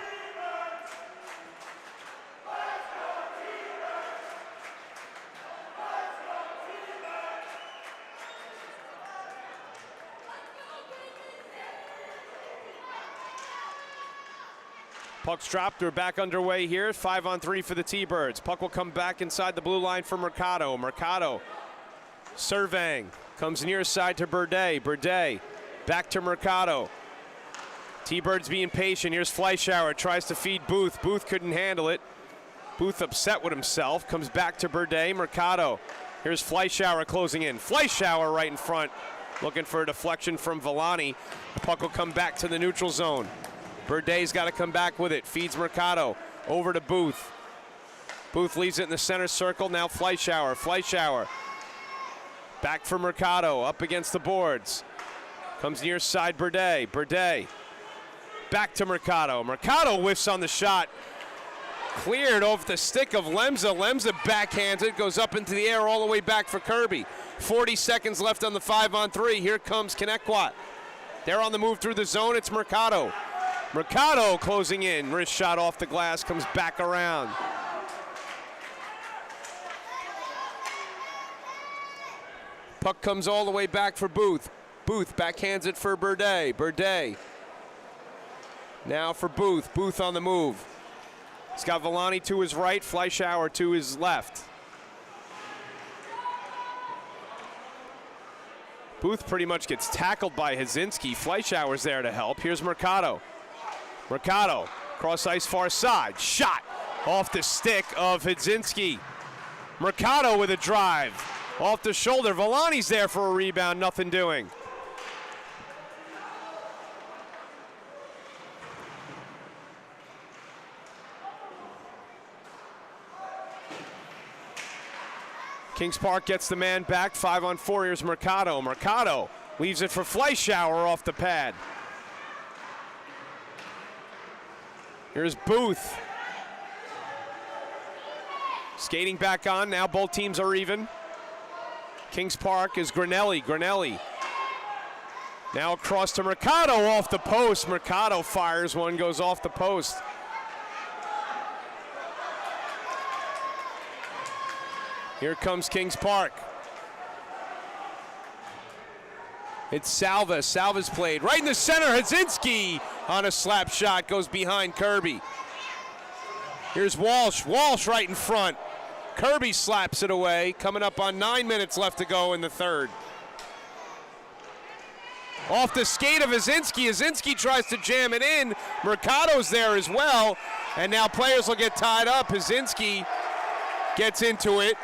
Speaker 2: Puck's dropped. We're back underway here. 5-on-3 for the T-Birds. Puck will come back inside the blue line for Mercado. Mercado surveying. Comes near side to Burdett. Burdett back to Mercado. T-Birds being patient. Here's Fleischauer. Tries to feed Booth. Booth couldn't handle it. Booth upset with himself. Comes back to Burdett. Mercado. Here's Fleischauer closing in. Fleischauer right in front. Looking for a deflection from Villani. The puck will come back to the neutral zone. Burdett's got to come back with it. Feeds Mercado over to Booth. Booth leaves it in the center circle. Now Fleischauer. Fleischauer back for Mercado. Up against the boards. Comes near side Burdett. Burdett back to Mercado. Mercado whiffs on the shot. Cleared off the stick of Lemza. Lemza backhanded. Goes up into the air all the way back for Kirby. 40 seconds left on the 5-on-3. Here comes Connetquot. They're on the move through the zone. It's Mercado. Mercado closing in. Wrist shot off the glass. Comes back around. Puck comes all the way back for Booth. Booth backhands it for Burdett. Burdett now for Booth. Booth on the move. He's got Villani to his right, Fleischauer to his left. Booth pretty much gets tackled by Hudzinski. Fleischauer's there to help. Here's Mercado. Mercado, cross ice far side. Shot off the stick of Hudzinski. Mercado with a drive. Off the shoulder. Villani's there for a rebound. Nothing doing. Kings Park gets the man back. 5-on-4. Here's Mercado. Mercado leaves it for Fleischauer off the pad. Here's Booth. Skating back on. Now both teams are even. Kings Park is Granelli. Granelli now across to Mercado off the post. Mercado fires one, goes off the post. Here comes Kings Park. It's Salva. Salva's played right in the center. Hudzinski on a slap shot goes behind Kirby. Here's Walsh. Walsh right in front. Kirby slaps it away. Coming up on 9 minutes left to go in the third. Off the skate of Hudzinski. Hudzinski tries to jam it in. Mercado's there as well. And now players will get tied up. Hudzinski gets into it.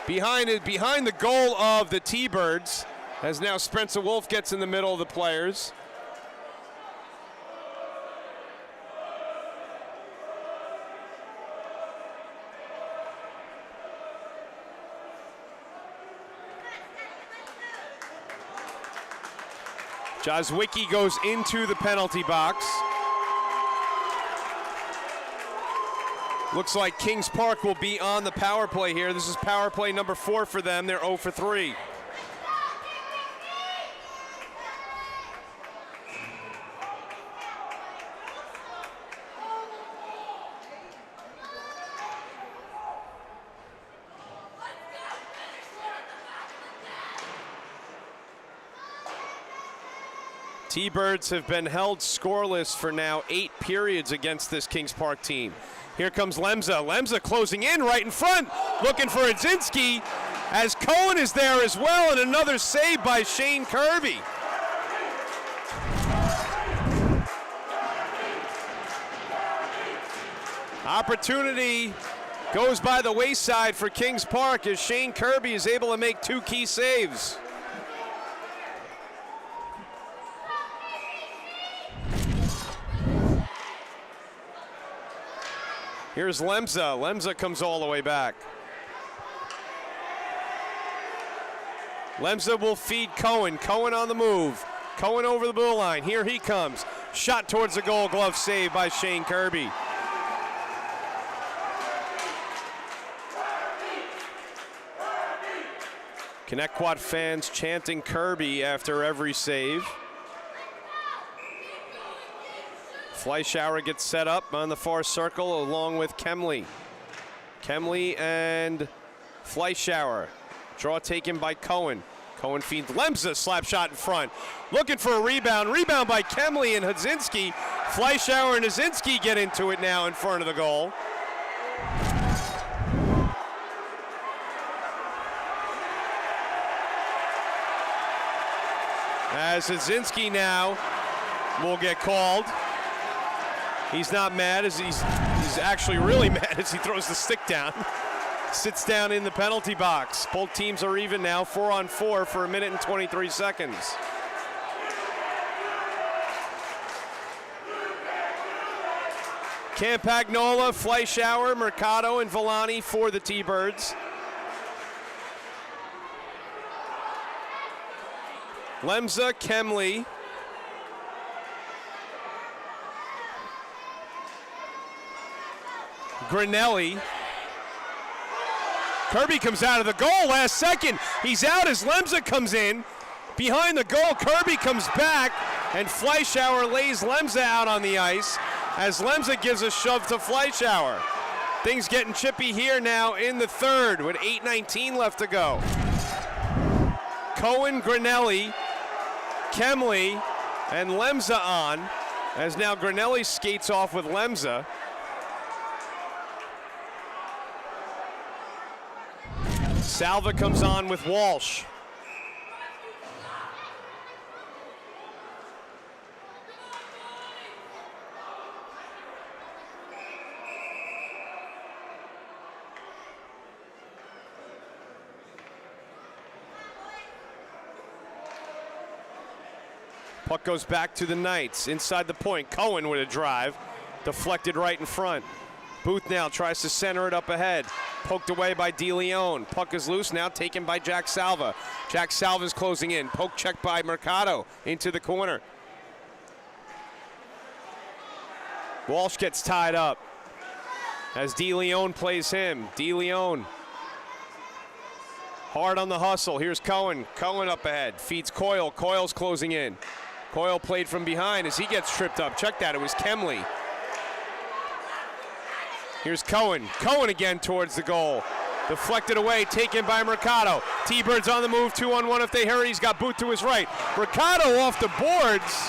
Speaker 2: Behind the goal of the T-Birds, as now Spencer Wolf gets in the middle of the players. Jazwicki goes into the penalty box. Looks like Kings Park will be on the power play here. This is power play number 4 for them. They're 0 for 3. T-Birds have been held scoreless for now 8 periods against this Kings Park team. Here comes Lemza. Lemza closing in right in front, looking for Hudzinski, as Cohen is there as well, and another save by Shane Kirby. Opportunity goes by the wayside for Kings Park as Shane Kirby is able to make 2 key saves. Here's Lemza. Lemza comes all the way back. Lemza will feed Cohen. Cohen on the move. Cohen over the blue line. Here he comes. Shot towards the goal. Glove save by Shane Kirby. Connetquot fans chanting Kirby after every save. Fleischauer gets set up on the far circle along with Kemley. Kemley and Fleischauer. Draw taken by Cohen. Cohen feeds Lemza, slap shot in front. Looking for a rebound. Rebound by Kemley and Hudzinski. Fleischauer and Hudzinski get into it now in front of the goal. As Hudzinski now will get called. He's not mad, as he's actually really mad as he throws the stick down. Sits down in the penalty box. Both teams are even now, 4-on-4 for 1 minute and 23 seconds. Campagnola, Fleischauer, Mercado, and Villani for the T-Birds. Lemza, Kemley. Grinelli. Kirby comes out of the goal last second. He's out as Lemza comes in. Behind the goal, Kirby comes back, and Fleischauer lays Lemza out on the ice as Lemza gives a shove to Fleischauer. Things getting chippy here now in the third with 8:19 left to go. Cohen, Grinelli, Kemley, and Lemza on, as now Grinelli skates off with Lemza. Salva comes on with Walsh. Puck goes back to the Knights. Inside the point, Cohen with a drive. Deflected right in front. Booth now tries to center it up ahead. Poked away by DeLeon. Puck is loose now, taken by Jack Salva. Jack Salva's closing in. Poke check by Mercado into the corner. Walsh gets tied up as DeLeon plays him. DeLeon hard on the hustle. Here's Cohen. Cohen up ahead. Feeds Coyle. Coyle's closing in. Coyle played from behind as he gets tripped up. Check that, it was Kemley. Here's Cohen. Cohen again towards the goal. Deflected away, taken by Mercado. T-Birds on the move, 2-on-1 if they hurry. He's got Booth to his right. Mercado off the boards.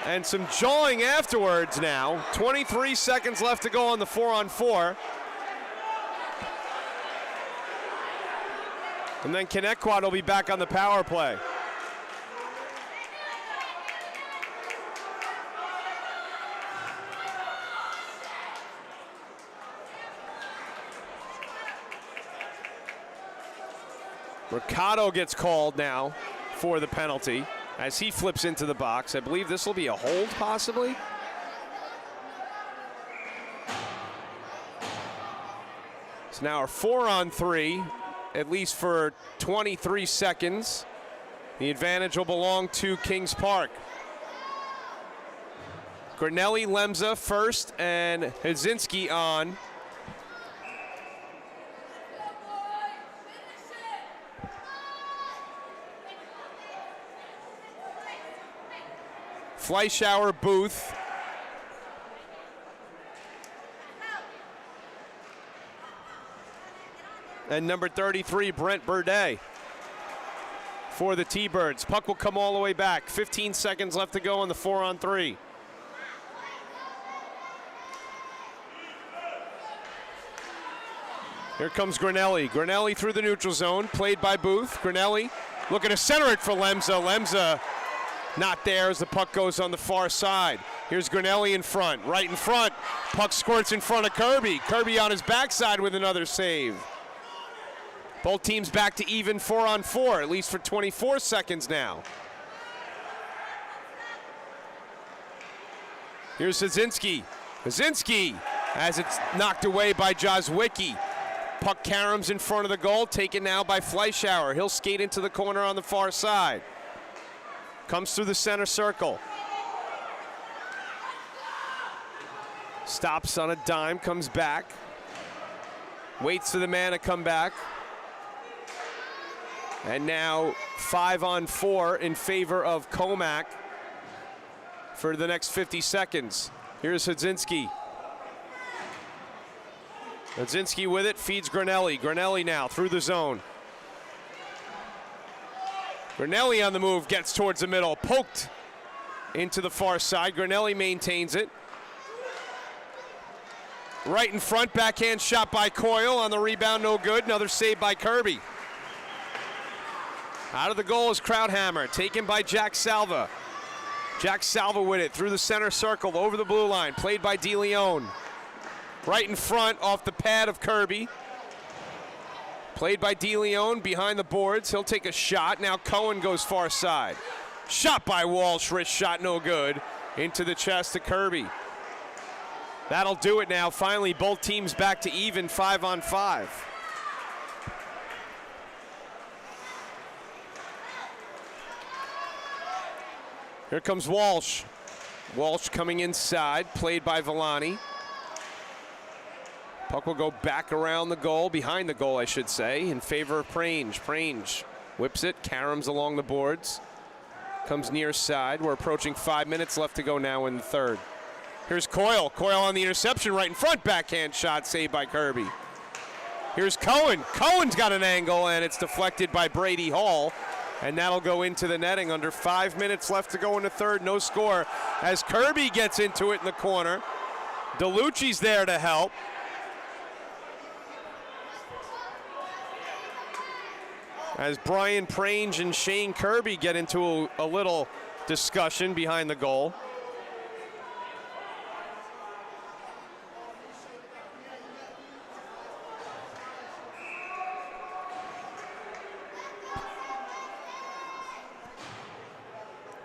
Speaker 2: And some jawing afterwards now. 23 seconds left to go on the 4-on-4. And then Connetquot will be back on the power play. Mercado gets called now for the penalty as he flips into the box. I believe this will be a hold, possibly. It's now a 4-on-3, at least for 23 seconds. The advantage will belong to Kings Park. Grinelli, Lemza first, and Hudzinski on. Fleischauer, Booth. And number 33, Brent Burdett for the T-Birds. Puck will come all the way back. 15 seconds left to go on the 4-on-3. Here comes Grinelli. Grinelli through the neutral zone, played by Booth. Grinelli looking to center it for Lemza. Lemza not there as the puck goes on the far side. Here's Grinelli in front, right in front. Puck squirts in front of Kirby. Kirby on his backside with another save. Both teams back to even 4-on-4, at least for 24 seconds now. Here's Hudzinski. Hudzinski as it's knocked away by Jozwicki. Puck caroms in front of the goal, taken now by Fleischauer. He'll skate into the corner on the far side. Comes through the center circle. Stops on a dime, comes back. Waits for the man to come back. And now 5-on-4 in favor of Commack for the next 50 seconds. Here's Hudzinski. Hudzinski with it, feeds Granelli. Granelli now through the zone. Granelli on the move, gets towards the middle, poked into the far side. Granelli maintains it. Right in front, backhand shot by Coyle. On the rebound, no good. Another save by Kirby. Out of the goal is Krauthammer, taken by Jack Salva. Jack Salva with it, through the center circle, over the blue line, played by DeLeon. Right in front, off the pad of Kirby. Played by DeLeon, behind the boards. He'll take a shot. Now Cohen goes far side. Shot by Walsh, wrist shot no good. Into the chest of Kirby. That'll do it now. Finally, both teams back to even, 5-on-5. Here comes Walsh. Walsh coming inside, played by Villani. Puck will go back around the goal, behind the goal, I should say, in favor of Prange. Prange whips it, caroms along the boards. Comes near side. We're approaching 5 minutes left to go now in the third. Here's Coyle. Coyle on the interception right in front. Backhand shot saved by Kirby. Here's Cohen. Cohen's got an angle, and it's deflected by Brady Hall. And that'll go into the netting. Under 5 minutes left to go in the third. No score as Kirby gets into it in the corner. DeLucci's there to help. As Brian Prange and Shane Kirby get into a little discussion behind the goal.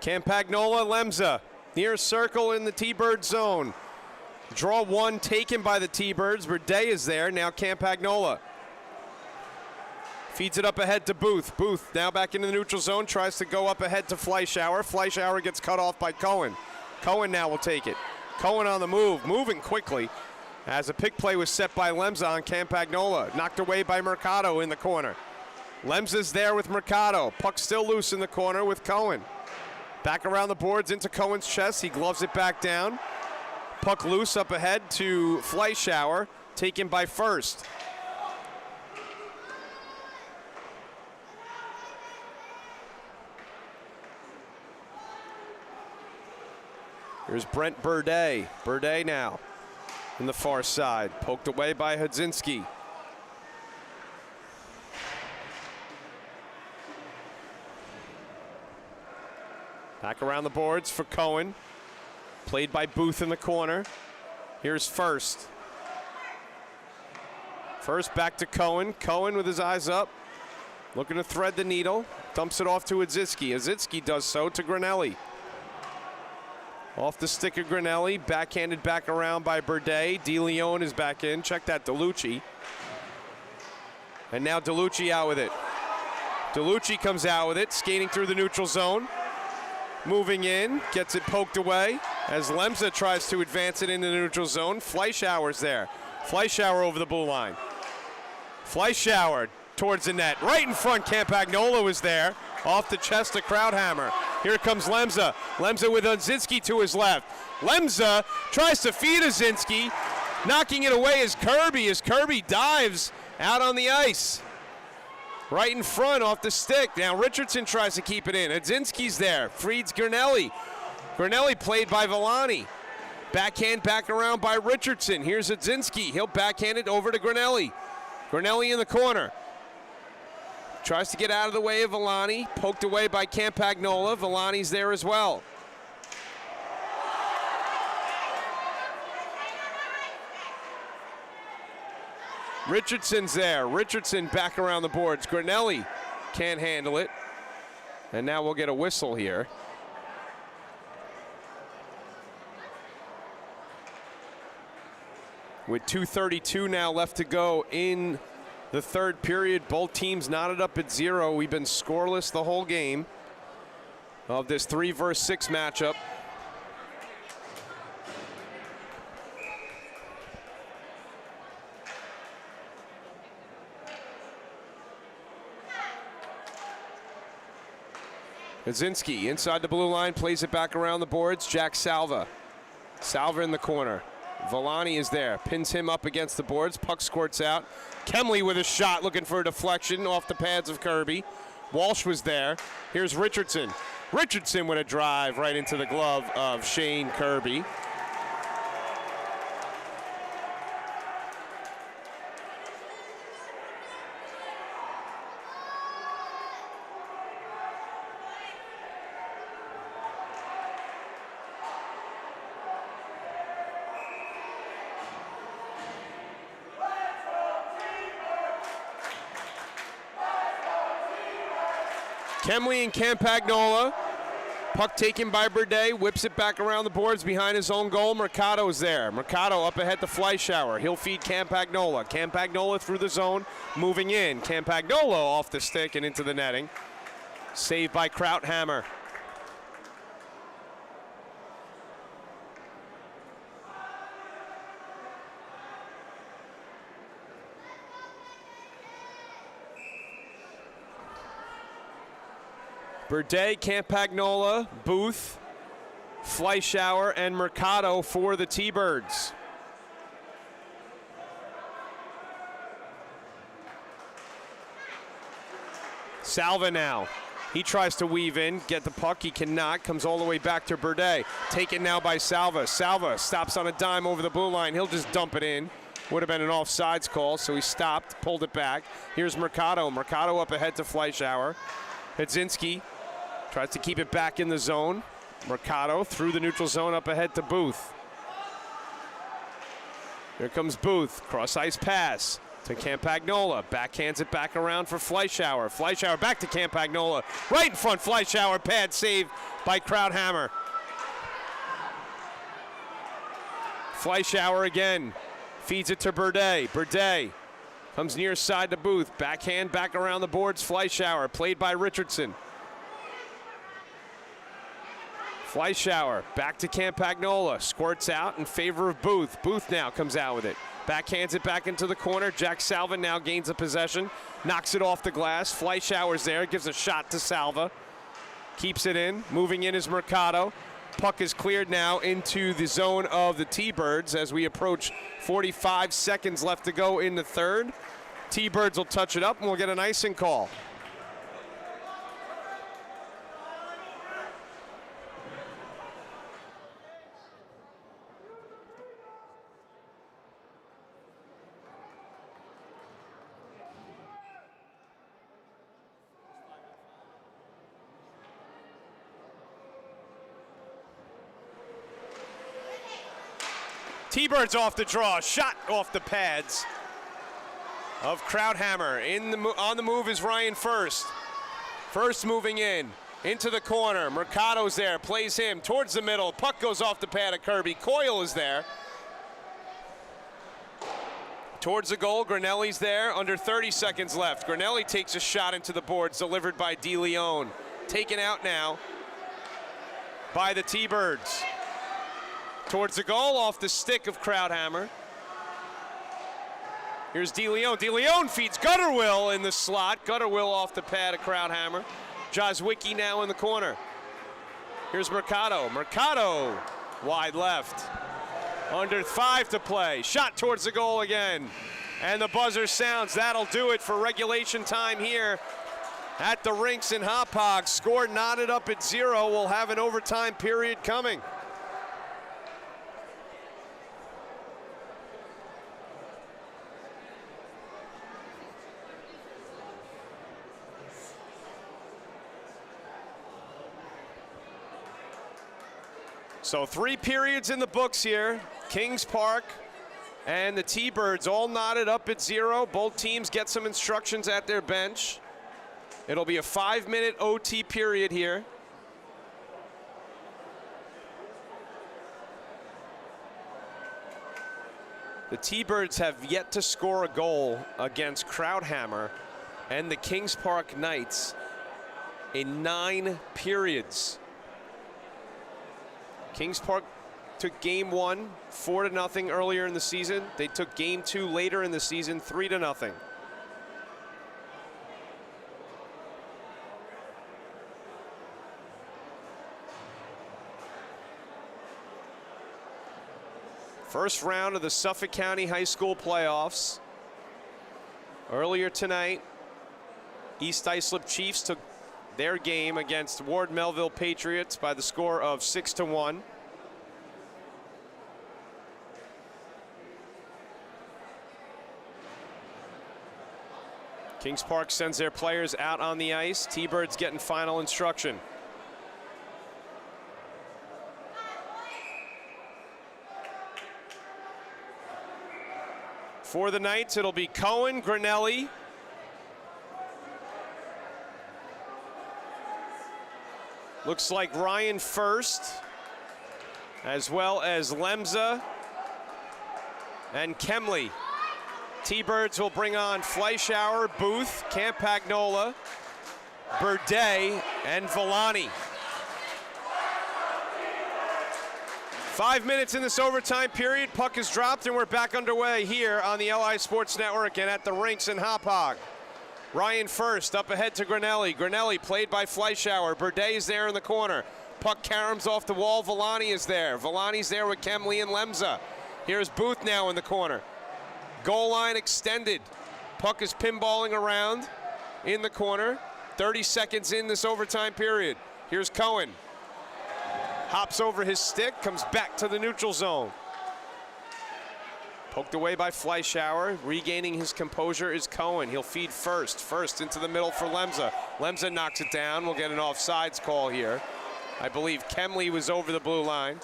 Speaker 2: Campagnola, Lemza, near circle in the T-Bird zone. Draw one taken by the T-Birds. Berde is there, now Campagnola. Feeds it up ahead to Booth. Booth now back into the neutral zone, tries to go up ahead to Fleischauer. Fleischauer gets cut off by Cohen. Cohen now will take it. Cohen on the move, moving quickly as a pick play was set by Lemza on Campagnola. Knocked away by Mercado in the corner. Lemza's there with Mercado. Puck still loose in the corner with Cohen. Back around the boards into Cohen's chest. He gloves it back down. Puck loose up ahead to Fleischauer, taken by First. Here's Brent Burde. Burde now in the far side. Poked away by Hudzinski. Back around the boards for Cohen. Played by Booth in the corner. Here's First. First back to Cohen. Cohen with his eyes up. Looking to thread the needle. Dumps it off to Hudzinski. Hudzinski does so to Granelli. Off the stick of Granelli. Backhanded back around by Burde. DeLeon is back in. Check that, DeLucci. And now DeLucci out with it. DeLucci comes out with it. Skating through the neutral zone. Moving in, gets it poked away as Lemza tries to advance it into the neutral zone. Fleischauer's there. Fleischauer over the blue line. Fleischauer towards the net. Right in front, Campagnola was there. Off the chest of Krauthammer. Here comes Lemza. Lemza with Hudzinski to his left. Lemza tries to feed Hudzinski. Knocking it away is Kirby as Kirby dives out on the ice. Right in front off the stick. Now Richardson tries to keep it in. Hudzinski's there. Freeds Granelli. Granelli played by Villani. Backhand back around by Richardson. Here's Hudzinski. He'll backhand it over to Granelli. Granelli in the corner. Tries to get out of the way of Villani. Poked away by Campagnola. Villani's there as well. Richardson's there. Richardson back around the boards. Granelli can't handle it. And now we'll get a whistle here. With 2:32 now left to go in the third period. Both teams knotted up at 0. We've been scoreless the whole game of this 3-versus-6 matchup. Kaczynski inside the blue line, plays it back around the boards. Jack Salva. Salva in the corner. Villani is there, pins him up against the boards. Puck squirts out. Kemley with a shot, looking for a deflection off the pads of Kirby. Walsh was there. Here's Richardson. Richardson with a drive right into the glove of Shane Kirby. Kemley and Campagnola. Puck taken by Berde, whips it back around the boards behind his own goal. Mercado's there. Mercado up ahead to Fleischauer. He'll feed Campagnola. Campagnola through the zone, moving in. Campagnola off the stick and into the netting. Saved by Krauthammer. Berde, Campagnola, Booth, Fleischauer, and Mercado for the T-Birds. Salva now. He tries to weave in, get the puck. He cannot. Comes all the way back to Berde. Taken now by Salva. Salva stops on a dime over the blue line. He'll just dump it in. Would have been an offsides call, so he stopped, pulled it back. Here's Mercado. Mercado up ahead to Fleischauer. Kaczynski tries to keep it back in the zone. Mercado through the neutral zone up ahead to Booth. Here comes Booth. Cross ice pass to Campagnola. Backhands it back around for Fleischauer. Fleischauer back to Campagnola. Right in front, Fleischauer. Pad save by Krauthammer. Fleischauer again. Feeds it to Berde. Berde comes near side to Booth. Backhand back around the boards. Fleischauer played by Richardson. Fleischauer back to Campagnola. Squirts out in favor of Booth. Booth now comes out with it. Backhands it back into the corner. Jack Salva now gains a possession. Knocks it off the glass. Fleischauer's there. Gives a shot to Salva. Keeps it in. Moving in is Mercado. Puck is cleared now into the zone of the T-Birds as we approach 45 seconds left to go in the third. T-Birds will touch it up and we'll get an icing call. T-Birds off the draw, shot off the pads of Krauthammer. On the move is Ryan First. First moving in, into the corner. Mercado's there, plays him towards the middle. Puck goes off the pad of Kirby. Coyle is there. Towards the goal, Granelli's there, under 30 seconds left. Granelli takes a shot into the boards, delivered by DeLeon. Taken out now by the T-Birds. Towards the goal, off the stick of Krauthammer. Here's DeLeon. DeLeon feeds Gutterwill in the slot. Gutterwill off the pad of Krauthammer. Jozwicki now in the corner. Here's Mercado. Mercado wide left. Under 5 to play. Shot towards the goal again. And the buzzer sounds. That'll do it for regulation time here at the rinks in Hauppauge. Score knotted up at 0. We'll have an overtime period coming. So 3 periods in the books here. Kings Park and the T-Birds all knotted up at 0. Both teams get some instructions at their bench. It'll be a 5-minute OT period here. The T-Birds have yet to score a goal against Krauthammer and the Kings Park Knights in 9 periods. Kings Park took game 1, 4-0 earlier in the season. They took game 2 later in the season, 3-0. First round of the Suffolk County High School playoffs. Earlier tonight, East Islip Chiefs took their game against Ward Melville Patriots by the score of 6-1. Kings Park sends their players out on the ice. T-Birds getting final instruction. For the Knights, it'll be Cohen, Granelli, looks like Ryan First, as well as Lemza and Kemley. T-Birds will bring on Fleischauer, Booth, Campagnola, Burdett, and Villani. 5 minutes in this overtime period. Puck is dropped, and we're back underway here on the LI Sports Network and at the rinks in Hauppauge. Ryan First up ahead to Granelli. Granelli played by Fleischauer. Burdett is there in the corner. Puck caroms off the wall. Villani is there. Villani's there with Kemley and Lemza. Here's Booth now in the corner. Goal line extended. Puck is pinballing around in the corner. 30 seconds in this overtime period. Here's Cohen. Hops over his stick, comes back to the neutral zone. Poked away by Fleischauer. Regaining his composure is Cohen. He'll feed First. First into the middle for Lemza. Lemza knocks it down. We'll get an offsides call here. I believe Kemley was over the blue line.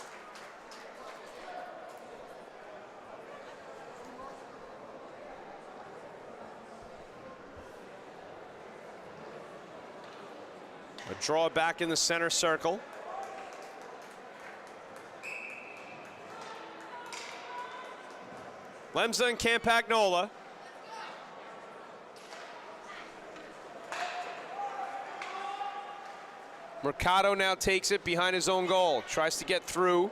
Speaker 2: A draw back in the center circle. Lemza and Campagnola. Mercado now takes it behind his own goal. Tries to get through.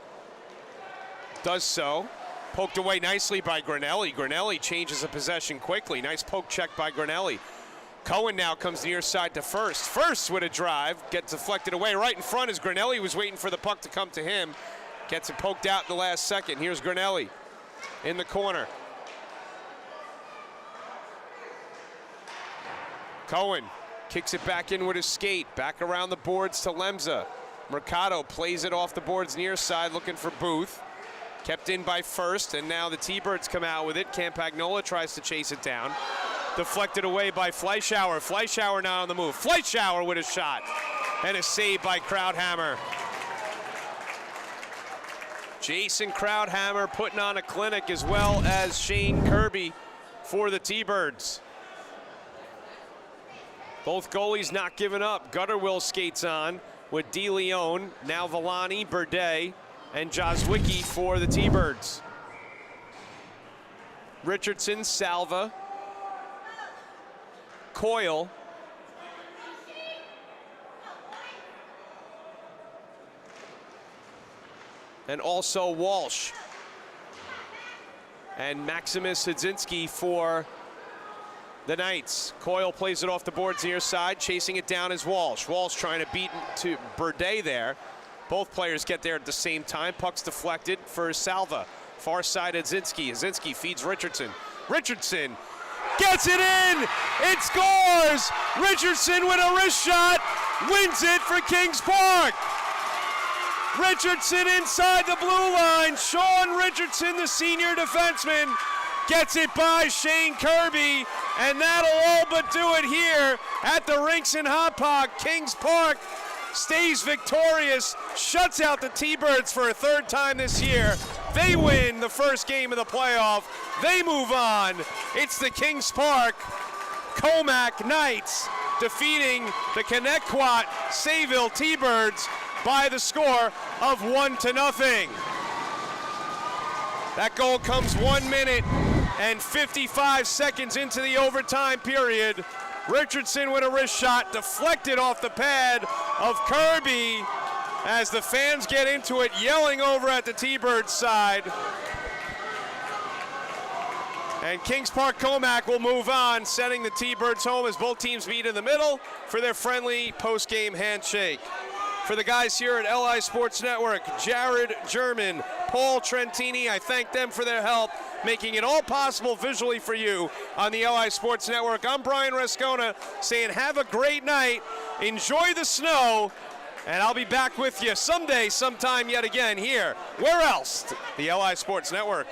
Speaker 2: Does so. Poked away nicely by Granelli. Granelli changes the possession quickly. Nice poke check by Granelli. Cohen now comes near side to First. First with a drive. Gets deflected away. Right in front as Granelli was waiting for the puck to come to him. Gets it poked out in the last second. Here's Granelli in the corner. Cohen kicks it back in with his skate. Back around the boards to Lemza. Mercado plays it off the boards near side looking for Booth. Kept in by First, and now the T-Birds come out with it. Campagnola tries to chase it down. Deflected away by Fleischauer. Fleischauer now on the move. Fleischauer with a shot. And a save by Krauthammer. Jason Krauthammer putting on a clinic, as well as Shane Kirby for the T-Birds. Both goalies not giving up. Gutterwill skates on with De Leon, now Villani, Burdett, and Jozwicki for the T-Birds. Richardson, Salva, Coyle, and also Walsh. And Maximus Hudzinski for the Knights. Coyle plays it off the boards near side, chasing it down is Walsh. Walsh trying to beat to Burdett there. Both players get there at the same time. Puck's deflected for Salva. Far side Hudzinski. Hudzinski feeds Richardson. Richardson gets it in! It scores! Richardson with a wrist shot wins it for Kings Park. Richardson inside the blue line. Sean Richardson, the senior defenseman, gets it by Shane Kirby, and that'll all but do it here at the rinks in Hauppauge. Kings Park stays victorious, shuts out the T-Birds for a third time this year. They win the first game of the playoff. They move on. It's the Kings Park Commack Knights defeating the Connetquot Sayville T-Birds by the score of 1-0. That goal comes 1 minute and 55 seconds into the overtime period. Richardson with a wrist shot deflected off the pad of Kirby as the fans get into it, yelling over at the T-Birds side. And Kings Park Commack will move on, sending the T-Birds home as both teams meet in the middle for their friendly post-game handshake. For the guys here at LI Sports Network, Jared German, Paul Trentini. I thank them for their help, making it all possible visually for you on the LI Sports Network. I'm Brian Rascona saying have a great night, enjoy the snow, and I'll be back with you someday, sometime yet again here. Where else? The LI Sports Network.